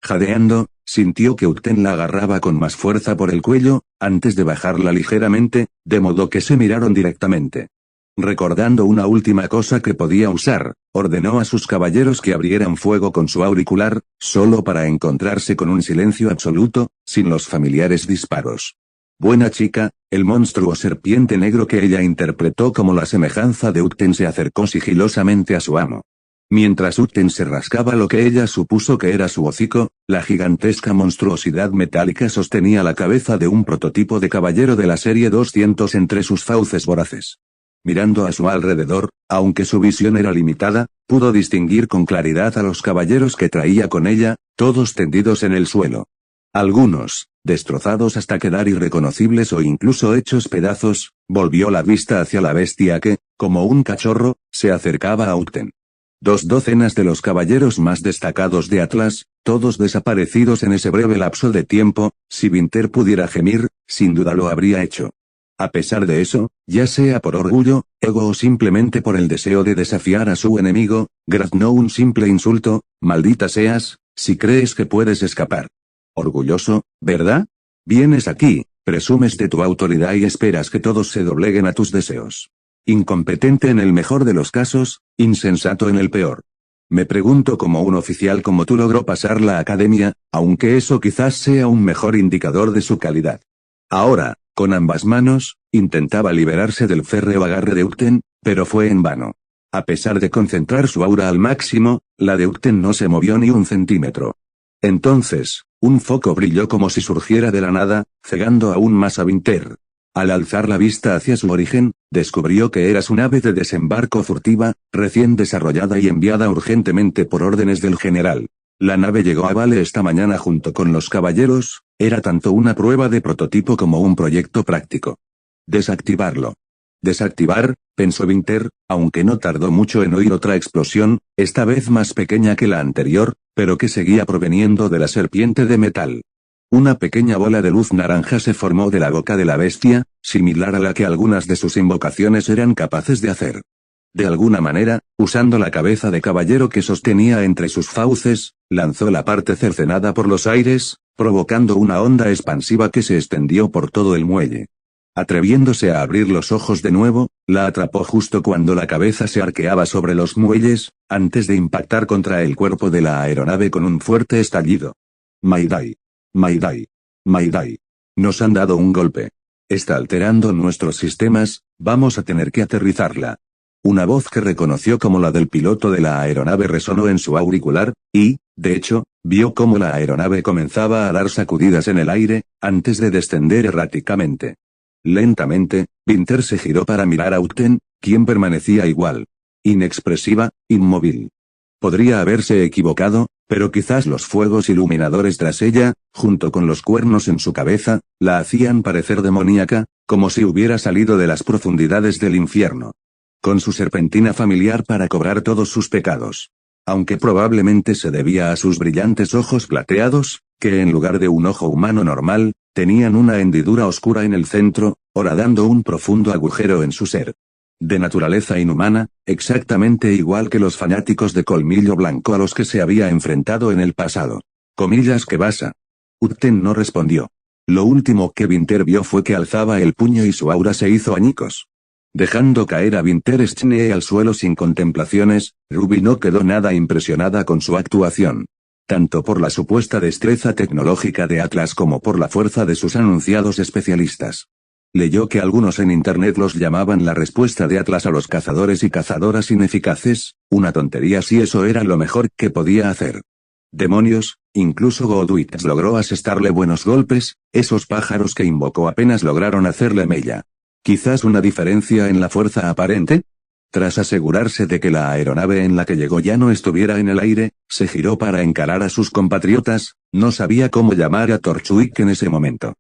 Jadeando, sintió que Uchten la agarraba con más fuerza por el cuello, antes de bajarla ligeramente, de modo que se miraron directamente. Recordando una última cosa que podía usar, ordenó a sus caballeros que abrieran fuego con su auricular, solo para encontrarse con un silencio absoluto, sin los familiares disparos. Buena chica, el monstruo serpiente negro que ella interpretó como la semejanza de Utten se acercó sigilosamente a su amo. Mientras Utten se rascaba lo que ella supuso que era su hocico, la gigantesca monstruosidad metálica sostenía la cabeza de un prototipo de caballero de la serie 200 entre sus fauces voraces. Mirando a su alrededor, aunque su visión era limitada, pudo distinguir con claridad a los caballeros que traía con ella, todos tendidos en el suelo. Algunos, destrozados hasta quedar irreconocibles o incluso hechos pedazos, volvió la vista hacia la bestia que, como un cachorro, se acercaba a Utten. 2 docenas de los caballeros más destacados de Atlas, todos desaparecidos en ese breve lapso de tiempo, si Vinter pudiera gemir, sin duda lo habría hecho. A pesar de eso, ya sea por orgullo, ego o simplemente por el deseo de desafiar a su enemigo, graznó un simple insulto: maldita seas, si crees que puedes escapar. Orgulloso, ¿verdad? Vienes aquí, presumes de tu autoridad y esperas que todos se dobleguen a tus deseos. Incompetente en el mejor de los casos, insensato en el peor. Me pregunto cómo un oficial como tú logró pasar la academia, aunque eso quizás sea un mejor indicador de su calidad. Ahora, con ambas manos, intentaba liberarse del férreo agarre de Utten, pero fue en vano. A pesar de concentrar su aura al máximo, la de Utten no se movió ni un centímetro. Entonces, un foco brilló como si surgiera de la nada, cegando aún más a Vinter. Al alzar la vista hacia su origen, descubrió que era su nave de desembarco furtiva, recién desarrollada y enviada urgentemente por órdenes del general. La nave llegó a Vale esta mañana junto con los caballeros, era tanto una prueba de prototipo como un proyecto práctico. Desactivarlo. Desactivar, pensó Vinter, aunque no tardó mucho en oír otra explosión, esta vez más pequeña que la anterior, pero que seguía proveniendo de la serpiente de metal. Una pequeña bola de luz naranja se formó de la boca de la bestia, similar a la que algunas de sus invocaciones eran capaces de hacer. De alguna manera, usando la cabeza de caballero que sostenía entre sus fauces, lanzó la parte cercenada por los aires, provocando una onda expansiva que se extendió por todo el muelle. Atreviéndose a abrir los ojos de nuevo, la atrapó justo cuando la cabeza se arqueaba sobre los muelles, antes de impactar contra el cuerpo de la aeronave con un fuerte estallido. Mayday. Mayday. Mayday. Nos han dado un golpe. Está alterando nuestros sistemas, vamos a tener que aterrizarla. Una voz que reconoció como la del piloto de la aeronave resonó en su auricular, y, de hecho, vio cómo la aeronave comenzaba a dar sacudidas en el aire, antes de descender erráticamente. Lentamente, Vinter se giró para mirar a Utten, quien permanecía igual. Inexpresiva, inmóvil. Podría haberse equivocado, pero quizás los fuegos iluminadores tras ella, junto con los cuernos en su cabeza, la hacían parecer demoníaca, como si hubiera salido de las profundidades del infierno. Con su serpentina familiar para cobrar todos sus pecados. Aunque probablemente se debía a sus brillantes ojos plateados, que en lugar de un ojo humano normal, tenían una hendidura oscura en el centro, horadando un profundo agujero en su ser. De naturaleza inhumana, exactamente igual que los fanáticos de colmillo blanco a los que se había enfrentado en el pasado. Comillas que basa. Utten no respondió. Lo último que Vinter vio fue que alzaba el puño y su aura se hizo añicos. Dejando caer a Vinter Schnee al suelo sin contemplaciones, Ruby no quedó nada impresionada con su actuación. Tanto por la supuesta destreza tecnológica de Atlas como por la fuerza de sus anunciados especialistas. Leyó que algunos en internet los llamaban la respuesta de Atlas a los cazadores y cazadoras ineficaces, una tontería si eso era lo mejor que podía hacer. Demonios, incluso Godwits logró asestarle buenos golpes, esos pájaros que invocó apenas lograron hacerle mella. ¿Quizás una diferencia en la fuerza aparente? Tras asegurarse de que la aeronave en la que llegó ya no estuviera en el aire, se giró para encarar a sus compatriotas, no sabía cómo llamar a Torchwick en ese momento.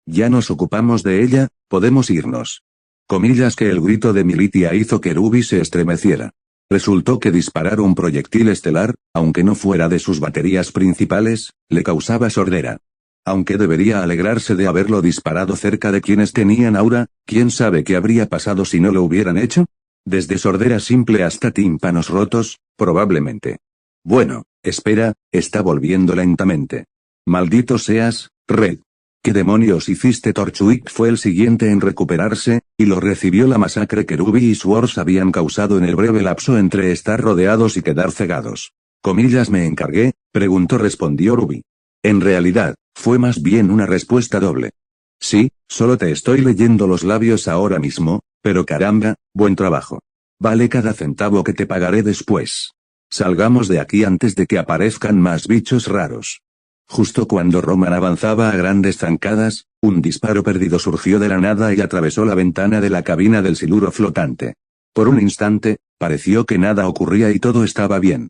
Ya nos ocupamos de ella, podemos irnos. Comillas que el grito de Militia hizo que Ruby se estremeciera. Resultó que disparar un proyectil estelar, aunque no fuera de sus baterías principales, le causaba sordera. Aunque debería alegrarse de haberlo disparado cerca de quienes tenían aura, ¿quién sabe qué habría pasado si no lo hubieran hecho? Desde sordera simple hasta tímpanos rotos, probablemente. Bueno, espera, está volviendo lentamente. Maldito seas, Red. ¿Qué demonios hiciste? Torchwick fue el siguiente en recuperarse, y lo recibió la masacre que Ruby y Swords habían causado en el breve lapso entre estar rodeados y quedar cegados. Comillas, me encargué, respondió Ruby. En realidad, fue más bien una respuesta doble. Sí, solo te estoy leyendo los labios ahora mismo, pero caramba, buen trabajo. Vale cada centavo que te pagaré después. Salgamos de aquí antes de que aparezcan más bichos raros. Justo cuando Roman avanzaba a grandes zancadas, un disparo perdido surgió de la nada y atravesó la ventana de la cabina del siluro flotante. Por un instante, pareció que nada ocurría y todo estaba bien.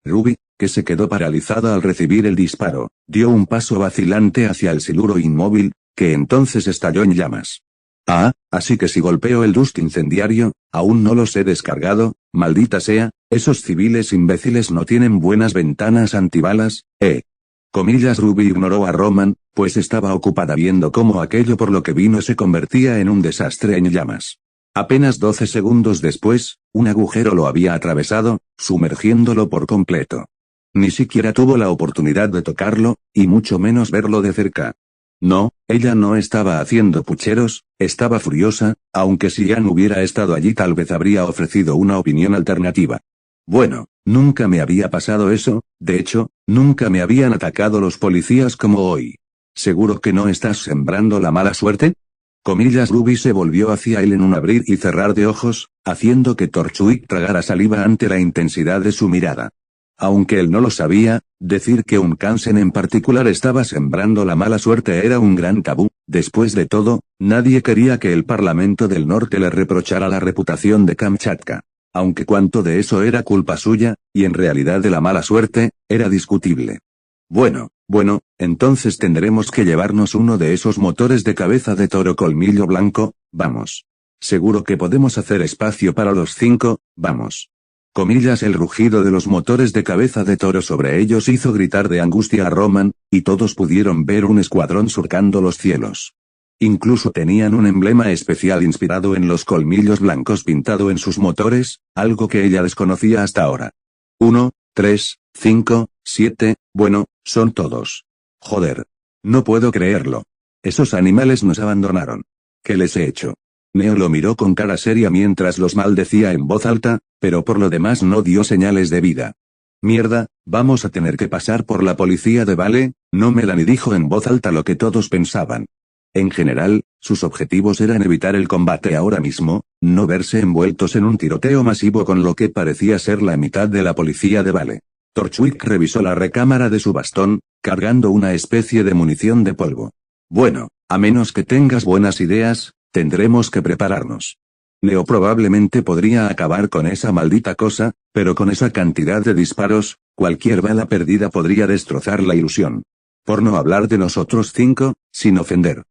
Ruby, que se quedó paralizada al recibir el disparo, dio un paso vacilante hacia el siluro inmóvil, que entonces estalló en llamas. Ah, así que si golpeo el dust incendiario, aún no los he descargado, maldita sea, esos civiles imbéciles no tienen buenas ventanas antibalas, Comillas, Ruby ignoró a Roman, pues estaba ocupada viendo cómo aquello por lo que vino se convertía en un desastre en llamas. Apenas 12 segundos después, un agujero lo había atravesado, sumergiéndolo por completo. Ni siquiera tuvo la oportunidad de tocarlo, y mucho menos verlo de cerca. No, ella no estaba haciendo pucheros, estaba furiosa, aunque si Ian hubiera estado allí tal vez habría ofrecido una opinión alternativa. Bueno, nunca me había pasado eso, de hecho, nunca me habían atacado los policías como hoy. ¿Seguro que no estás sembrando la mala suerte? Comillas, Ruby se volvió hacia él en un abrir y cerrar de ojos, haciendo que Torchwick tragara saliva ante la intensidad de su mirada. Aunque él no lo sabía, decir que un Kansen en particular estaba sembrando la mala suerte era un gran tabú. Después de todo, nadie quería que el Parlamento del Norte le reprochara la reputación de Kamchatka. Aunque cuánto de eso era culpa suya, y en realidad de la mala suerte, era discutible. Bueno, entonces tendremos que llevarnos uno de esos motores de cabeza de toro colmillo blanco, vamos. Seguro que podemos hacer espacio para los 5, vamos. Comillas, el rugido de los motores de cabeza de toro sobre ellos hizo gritar de angustia a Roman, y todos pudieron ver un escuadrón surcando los cielos. Incluso tenían un emblema especial inspirado en los colmillos blancos pintado en sus motores, algo que ella desconocía hasta ahora. 1, 3, 5, 7, bueno, son todos. Joder. No puedo creerlo. Esos animales nos abandonaron. ¿Qué les he hecho? Neo lo miró con cara seria mientras los maldecía en voz alta, pero por lo demás no dio señales de vida. Mierda, vamos a tener que pasar por la policía de Vale, no Melanie dijo en voz alta lo que todos pensaban. En general, sus objetivos eran evitar el combate ahora mismo, no verse envueltos en un tiroteo masivo con lo que parecía ser la mitad de la policía de Vale. Torchwick revisó la recámara de su bastón, cargando una especie de munición de polvo. Bueno, a menos que tengas buenas ideas, tendremos que prepararnos. Neo probablemente podría acabar con esa maldita cosa, pero con esa cantidad de disparos, cualquier bala perdida podría destrozar la ilusión. Por no hablar de nosotros 5, sin ofender.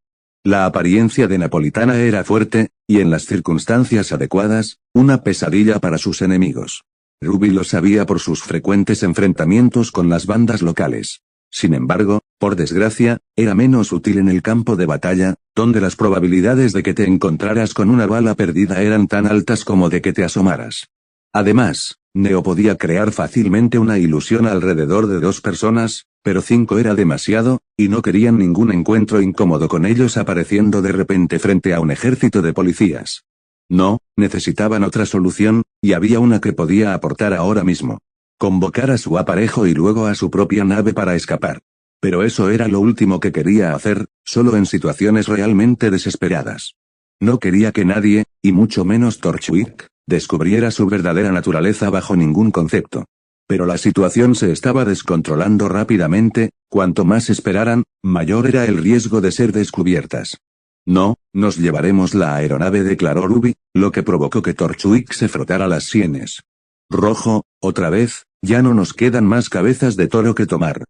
La apariencia de Napolitana era fuerte, y en las circunstancias adecuadas, una pesadilla para sus enemigos. Ruby lo sabía por sus frecuentes enfrentamientos con las bandas locales. Sin embargo, por desgracia, era menos útil en el campo de batalla, donde las probabilidades de que te encontraras con una bala perdida eran tan altas como de que te asomaras. Además, Neo podía crear fácilmente una ilusión alrededor de 2 personas, pero 5 era demasiado, y no querían ningún encuentro incómodo con ellos apareciendo de repente frente a un ejército de policías. No, necesitaban otra solución, y había una que podía aportar ahora mismo. Convocar a su aparejo y luego a su propia nave para escapar. Pero eso era lo último que quería hacer, solo en situaciones realmente desesperadas. No quería que nadie, y mucho menos Torchwick, descubriera su verdadera naturaleza bajo ningún concepto. Pero la situación se estaba descontrolando rápidamente, cuanto más esperaran, mayor era el riesgo de ser descubiertas. No, nos llevaremos la aeronave, declaró Ruby, lo que provocó que Torchwick se frotara las sienes. Rojo, otra vez, ya no nos quedan más cabezas de toro que tomar.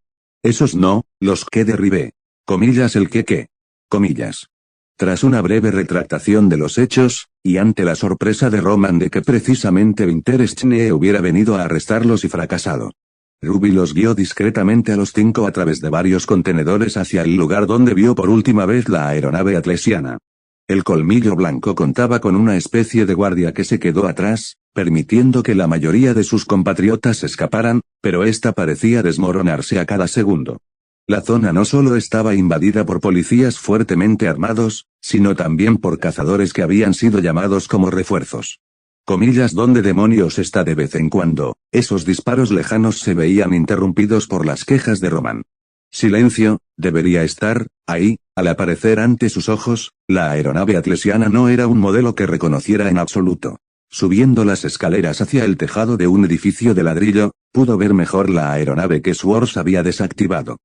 Esos no, los que derribé. Comillas, el que. Comillas. Tras una breve retractación de los hechos, y ante la sorpresa de Roman de que precisamente Winterschnee hubiera venido a arrestarlos y fracasado, Ruby los guió discretamente a los 5 a través de varios contenedores hacia el lugar donde vio por última vez la aeronave atlesiana. El colmillo blanco contaba con una especie de guardia que se quedó atrás, permitiendo que la mayoría de sus compatriotas escaparan, pero esta parecía desmoronarse a cada segundo. La zona no solo estaba invadida por policías fuertemente armados, sino también por cazadores que habían sido llamados como refuerzos. Comillas, ¿dónde demonios está? De vez en cuando, esos disparos lejanos se veían interrumpidos por las quejas de Roman. Silencio, debería estar, ahí, al aparecer ante sus ojos, la aeronave atlesiana no era un modelo que reconociera en absoluto. Subiendo las escaleras hacia el tejado de un edificio de ladrillo, pudo ver mejor la aeronave que Swords había desactivado.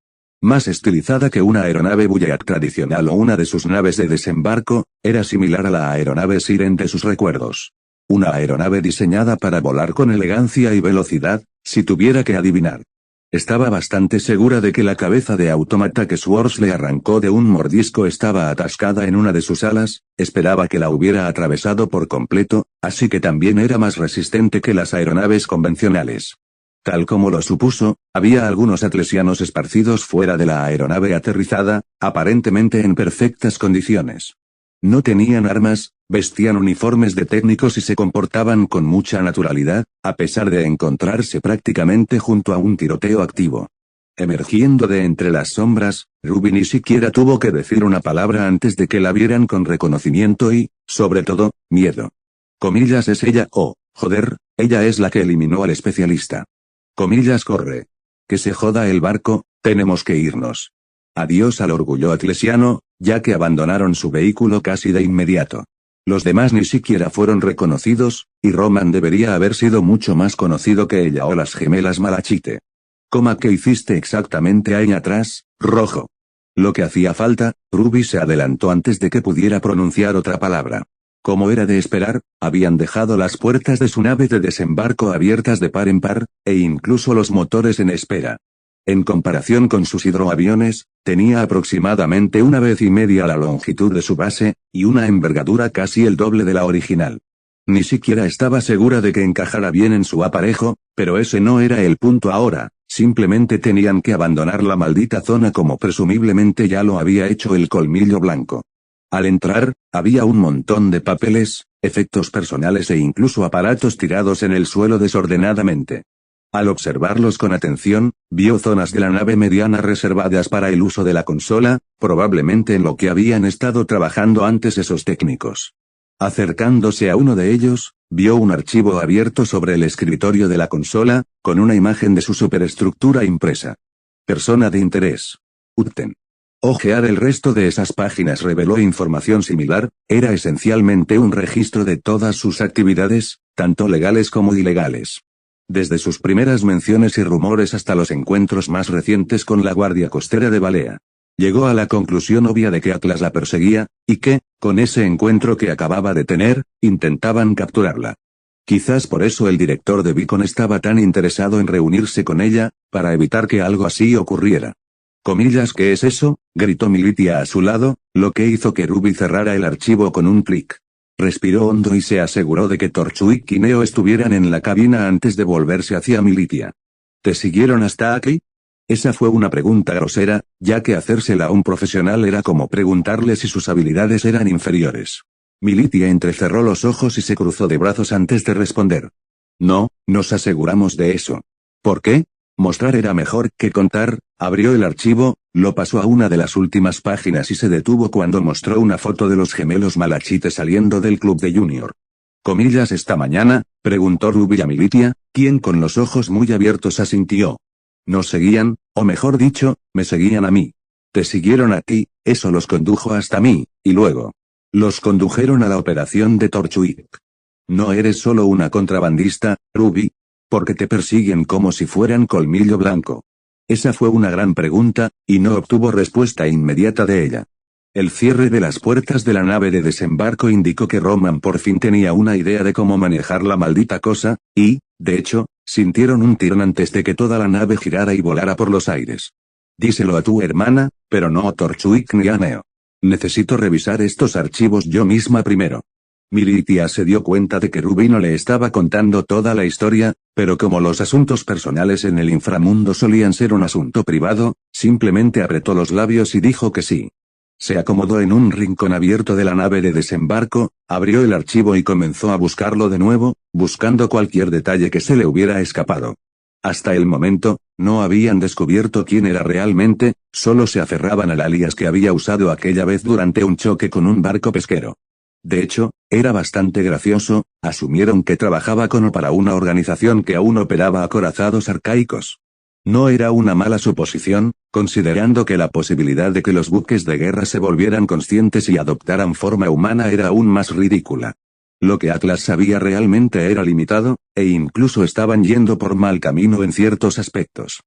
Más estilizada que una aeronave Bullard tradicional o una de sus naves de desembarco, era similar a la aeronave Siren de sus recuerdos. Una aeronave diseñada para volar con elegancia y velocidad, si tuviera que adivinar. Estaba bastante segura de que la cabeza de autómata que Swords le arrancó de un mordisco estaba atascada en una de sus alas, esperaba que la hubiera atravesado por completo, así que también era más resistente que las aeronaves convencionales. Tal como lo supuso, había algunos atlesianos esparcidos fuera de la aeronave aterrizada, aparentemente en perfectas condiciones. No tenían armas, vestían uniformes de técnicos y se comportaban con mucha naturalidad, a pesar de encontrarse prácticamente junto a un tiroteo activo. Emergiendo de entre las sombras, Ruby ni siquiera tuvo que decir una palabra antes de que la vieran con reconocimiento y, sobre todo, miedo. Comillas, es ella, oh, joder, ella es la que eliminó al especialista. Comillas, corre. Que se joda el barco, tenemos que irnos. Adiós al orgullo atlesiano, ya que abandonaron su vehículo casi de inmediato. Los demás ni siquiera fueron reconocidos, y Roman debería haber sido mucho más conocido que ella o las gemelas Malachite. ¿Qué hiciste exactamente ahí atrás, rojo? Lo que hacía falta, Ruby se adelantó antes de que pudiera pronunciar otra palabra. Como era de esperar, habían dejado las puertas de su nave de desembarco abiertas de par en par, e incluso los motores en espera. En comparación con sus hidroaviones, tenía aproximadamente 1,5 veces la longitud de su base, y una envergadura casi el doble de la original. Ni siquiera estaba segura de que encajara bien en su aparejo, pero ese no era el punto ahora, simplemente tenían que abandonar la maldita zona como presumiblemente ya lo había hecho el Colmillo Blanco. Al entrar, había un montón de papeles, efectos personales e incluso aparatos tirados en el suelo desordenadamente. Al observarlos con atención, vio zonas de la nave mediana reservadas para el uso de la consola, probablemente en lo que habían estado trabajando antes esos técnicos. Acercándose a uno de ellos, vio un archivo abierto sobre el escritorio de la consola, con una imagen de su superestructura impresa. Persona de interés. Upton. Ojear el resto de esas páginas reveló información similar, era esencialmente un registro de todas sus actividades, tanto legales como ilegales. Desde sus primeras menciones y rumores hasta los encuentros más recientes con la Guardia Costera de Balea. Llegó a la conclusión obvia de que Atlas la perseguía, y que, con ese encuentro que acababa de tener, intentaban capturarla. Quizás por eso el director de Beacon estaba tan interesado en reunirse con ella, para evitar que algo así ocurriera. Comillas, ¿qué es eso?, gritó Militia a su lado, lo que hizo que Ruby cerrara el archivo con un clic. Respiró hondo y se aseguró de que Torchwick y Neo estuvieran en la cabina antes de volverse hacia Militia. ¿Te siguieron hasta aquí? Esa fue una pregunta grosera, ya que hacérsela a un profesional era como preguntarle si sus habilidades eran inferiores. Militia entrecerró los ojos y se cruzó de brazos antes de responder. No, nos aseguramos de eso. ¿Por qué? Mostrar era mejor que contar. Abrió el archivo, lo pasó a una de las últimas páginas y se detuvo cuando mostró una foto de los gemelos Malachite saliendo del club de Junior. Comillas, esta mañana, preguntó Ruby a Militia, quien con los ojos muy abiertos asintió. Nos seguían, o mejor dicho, me seguían a mí. Te siguieron a ti, eso los condujo hasta mí, y luego. Los condujeron a la operación de Torchwick. No eres solo una contrabandista, Ruby. Porque te persiguen como si fueran Colmillo Blanco. Esa fue una gran pregunta, y no obtuvo respuesta inmediata de ella. El cierre de las puertas de la nave de desembarco indicó que Roman por fin tenía una idea de cómo manejar la maldita cosa, y, de hecho, sintieron un tirón antes de que toda la nave girara y volara por los aires. Díselo a tu hermana, pero no a Torchwick ni a Neo. Necesito revisar estos archivos yo misma primero. Militia se dio cuenta de que Ruby no le estaba contando toda la historia, pero como los asuntos personales en el inframundo solían ser un asunto privado, simplemente apretó los labios y dijo que sí. Se acomodó en un rincón abierto de la nave de desembarco, abrió el archivo y comenzó a buscarlo de nuevo, buscando cualquier detalle que se le hubiera escapado. Hasta el momento, no habían descubierto quién era realmente, solo se aferraban al alias que había usado aquella vez durante un choque con un barco pesquero. De hecho, era bastante gracioso, asumieron que trabajaba con o para una organización que aún operaba acorazados arcaicos. No era una mala suposición, considerando que la posibilidad de que los buques de guerra se volvieran conscientes y adoptaran forma humana era aún más ridícula. Lo que Atlas sabía realmente era limitado, e incluso estaban yendo por mal camino en ciertos aspectos.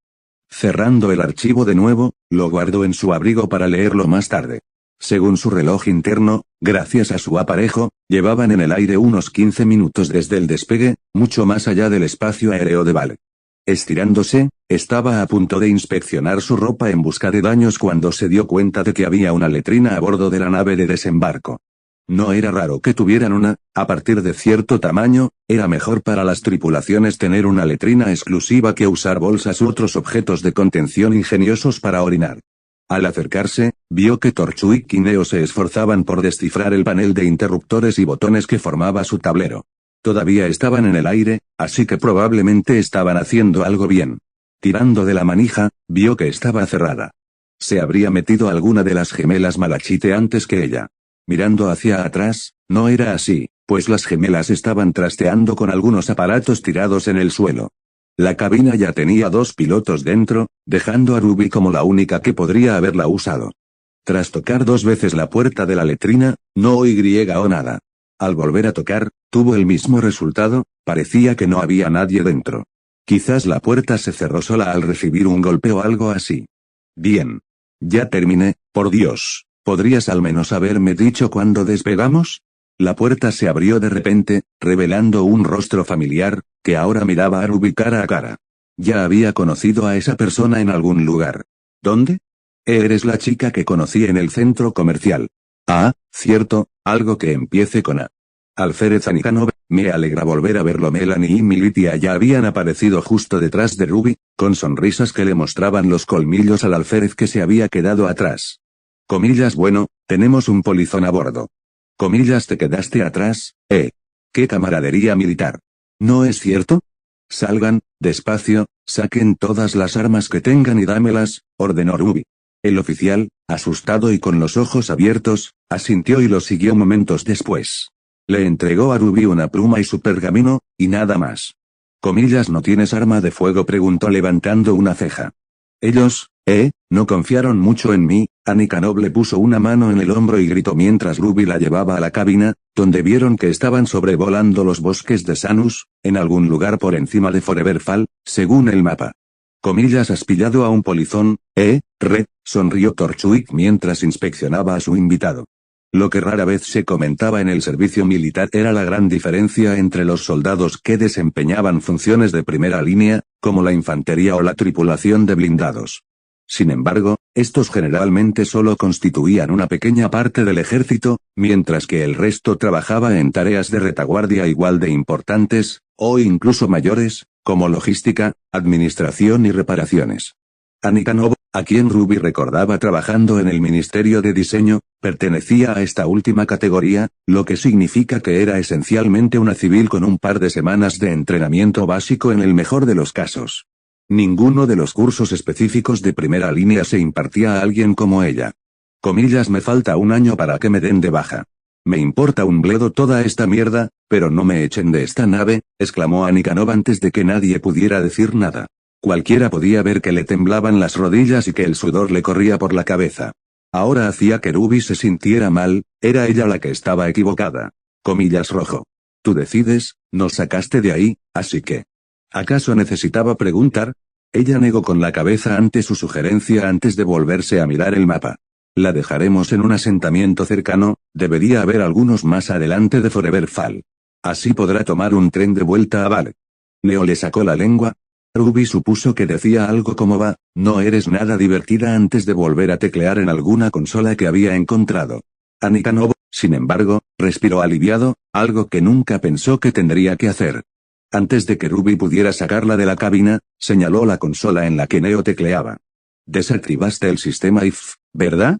Cerrando el archivo de nuevo, lo guardó en su abrigo para leerlo más tarde. Según su reloj interno, gracias a su aparejo, llevaban en el aire unos 15 minutos desde el despegue, mucho más allá del espacio aéreo de Vale. Estirándose, estaba a punto de inspeccionar su ropa en busca de daños cuando se dio cuenta de que había una letrina a bordo de la nave de desembarco. No era raro que tuvieran una, a partir de cierto tamaño, era mejor para las tripulaciones tener una letrina exclusiva que usar bolsas u otros objetos de contención ingeniosos para orinar. Al acercarse, vio que Torchwick y Neo se esforzaban por descifrar el panel de interruptores y botones que formaba su tablero. Todavía estaban en el aire, así que probablemente estaban haciendo algo bien. Tirando de la manija, vio que estaba cerrada. Se habría metido alguna de las gemelas Malachite antes que ella. Mirando hacia atrás, no era así, pues las gemelas estaban trasteando con algunos aparatos tirados en el suelo. La cabina ya tenía 2 pilotos dentro, dejando a Ruby como la única que podría haberla usado. Tras tocar 2 veces la puerta de la letrina, no o nada. Al volver a tocar, tuvo el mismo resultado, parecía que no había nadie dentro. Quizás la puerta se cerró sola al recibir un golpe o algo así. Bien. Ya terminé, por Dios. ¿Podrías al menos haberme dicho cuándo despegamos? La puerta se abrió de repente, revelando un rostro familiar, que ahora miraba a Ruby cara a cara. Ya había conocido a esa persona en algún lugar. ¿Dónde? Eres la chica que conocí en el centro comercial. Ah, cierto, algo que empiece con A. Alférez Anikanov, me alegra volver a verlo. Melanie y Militia ya habían aparecido justo detrás de Ruby, con sonrisas que le mostraban los colmillos al alférez que se había quedado atrás. Comillas, bueno, tenemos un polizón a bordo. Comillas, te quedaste atrás, qué camaradería militar. ¿No es cierto? Salgan, despacio, saquen todas las armas que tengan y dámelas, ordenó Ruby. El oficial, asustado y con los ojos abiertos, asintió y lo siguió momentos después. Le entregó a Ruby una pluma y su pergamino, y nada más. Comillas, ¿no tienes arma de fuego?, preguntó levantando una ceja. Ellos, no confiaron mucho en mí. Anikanov le puso una mano en el hombro y gritó mientras Ruby la llevaba a la cabina, donde vieron que estaban sobrevolando los bosques de Sanus, en algún lugar por encima de Forever Fall, según el mapa. Comillas, ¿has pillado a un polizón, Red? Sonrió Torchwick mientras inspeccionaba a su invitado. Lo que rara vez se comentaba en el servicio militar era la gran diferencia entre los soldados que desempeñaban funciones de primera línea, como la infantería o la tripulación de blindados. Sin embargo, estos generalmente solo constituían una pequeña parte del ejército, mientras que el resto trabajaba en tareas de retaguardia igual de importantes, o incluso mayores, como logística, administración y reparaciones. Anikanov, a quien Ruby recordaba trabajando en el Ministerio de Diseño, pertenecía a esta última categoría, lo que significa que era esencialmente una civil con un par de semanas de entrenamiento básico en el mejor de los casos. Ninguno de los cursos específicos de primera línea se impartía a alguien como ella. Comillas, me falta un año para que me den de baja. Me importa un bledo toda esta mierda, pero no me echen de esta nave, exclamó Anikanov antes de que nadie pudiera decir nada. Cualquiera podía ver que le temblaban las rodillas y que el sudor le corría por la cabeza. Ahora hacía que Ruby se sintiera mal, era ella la que estaba equivocada. Comillas rojo. Tú decides, nos sacaste de ahí, así que... ¿Acaso necesitaba preguntar? Ella negó con la cabeza ante su sugerencia antes de volverse a mirar el mapa. La dejaremos en un asentamiento cercano, debería haber algunos más adelante de Forever Fall. Así podrá tomar un tren de vuelta a Vale. Neo le sacó la lengua. Ruby supuso que decía algo como va, no eres nada divertida antes de volver a teclear en alguna consola que había encontrado. Anikanov, sin embargo, respiró aliviado, algo que nunca pensó que tendría que hacer. Antes de que Ruby pudiera sacarla de la cabina, señaló la consola en la que Neo tecleaba. Desactivaste el sistema IF, ¿verdad?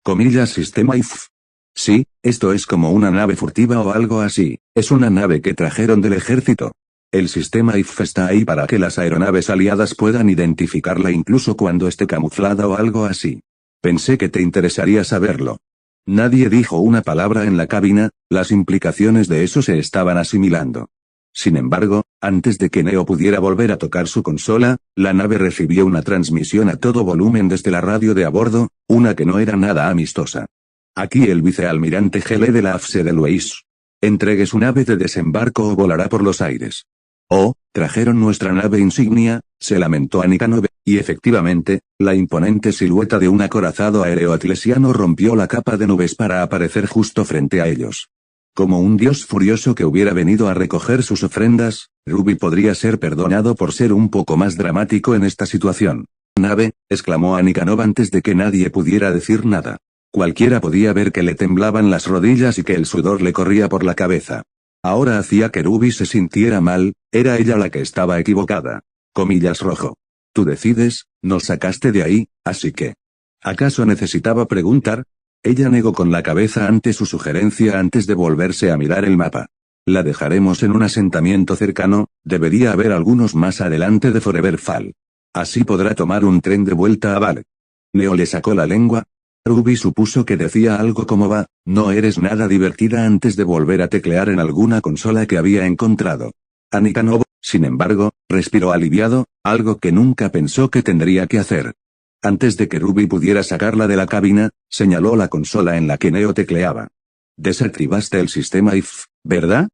Comillas, sistema IF. Sí, esto es como una nave furtiva o algo así, es una nave que trajeron del ejército. El sistema IF está ahí para que las aeronaves aliadas puedan identificarla incluso cuando esté camuflada o algo así. Pensé que te interesaría saberlo. Nadie dijo una palabra en la cabina, las implicaciones de eso se estaban asimilando. Sin embargo, antes de que Neo pudiera volver a tocar su consola, la nave recibió una transmisión a todo volumen desde la radio de a bordo, una que no era nada amistosa. Aquí el vicealmirante Gele de la AFSE de Luis. Entregue su nave de desembarco o volará por los aires. Oh, trajeron nuestra nave insignia, se lamentó Nikanov, y efectivamente, la imponente silueta de un acorazado aéreo atlesiano rompió la capa de nubes para aparecer justo frente a ellos. Como un dios furioso que hubiera venido a recoger sus ofrendas, Ruby podría ser perdonado por ser un poco más dramático en esta situación. «Nave», exclamó Nikanov antes de que nadie pudiera decir nada. Cualquiera podía ver que le temblaban las rodillas y que el sudor le corría por la cabeza. Ahora hacía que Ruby se sintiera mal, era ella la que estaba equivocada. Comillas rojo. Tú decides, nos sacaste de ahí, así que. ¿Acaso necesitaba preguntar? Ella negó con la cabeza ante su sugerencia antes de volverse a mirar el mapa. La dejaremos en un asentamiento cercano, debería haber algunos más adelante de Forever Fall. Así podrá tomar un tren de vuelta a Val. Neo le sacó la lengua. Ruby supuso que decía algo como va, no eres nada divertida antes de volver a teclear en alguna consola que había encontrado. Nikanov, sin embargo, respiró aliviado, algo que nunca pensó que tendría que hacer. Antes de que Ruby pudiera sacarla de la cabina, señaló la consola en la que Neo tecleaba. Desactivaste el sistema IF, ¿verdad?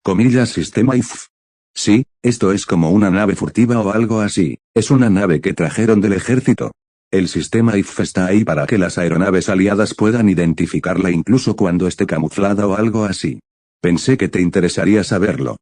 Comillas sistema IF. Sí, esto es como una nave furtiva o algo así, es una nave que trajeron del ejército. El sistema IF está ahí para que las aeronaves aliadas puedan identificarla incluso cuando esté camuflada o algo así. Pensé que te interesaría saberlo.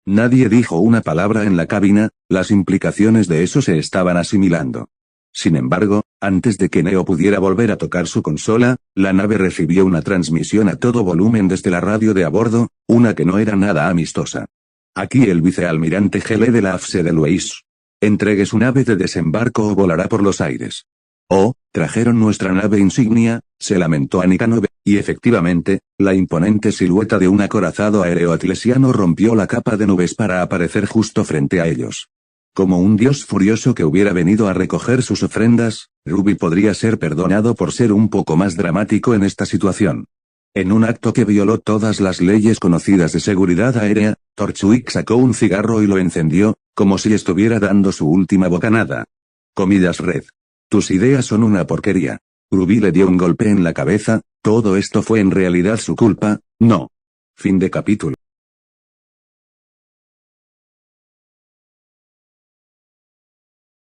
Nadie dijo una palabra en la cabina, las implicaciones de eso se estaban asimilando. Sin embargo, antes de que Neo pudiera volver a tocar su consola, la nave recibió una transmisión a todo volumen desde la radio de a bordo, una que no era nada amistosa. Aquí el vicealmirante Gele de la AFSE de Luis. Entregue su nave de desembarco o volará por los aires. Oh, trajeron nuestra nave insignia, se lamentó Nikanov, y efectivamente, la imponente silueta de un acorazado aéreo atlesiano rompió la capa de nubes para aparecer justo frente a ellos. Como un dios furioso que hubiera venido a recoger sus ofrendas, Ruby podría ser perdonado por ser un poco más dramático en esta situación. En un acto que violó todas las leyes conocidas de seguridad aérea, Torchwick sacó un cigarro y lo encendió, como si estuviera dando su última bocanada. Comillas red. Tus ideas son una porquería. Ruby le dio un golpe en la cabeza, todo esto fue en realidad su culpa, no. Fin de capítulo.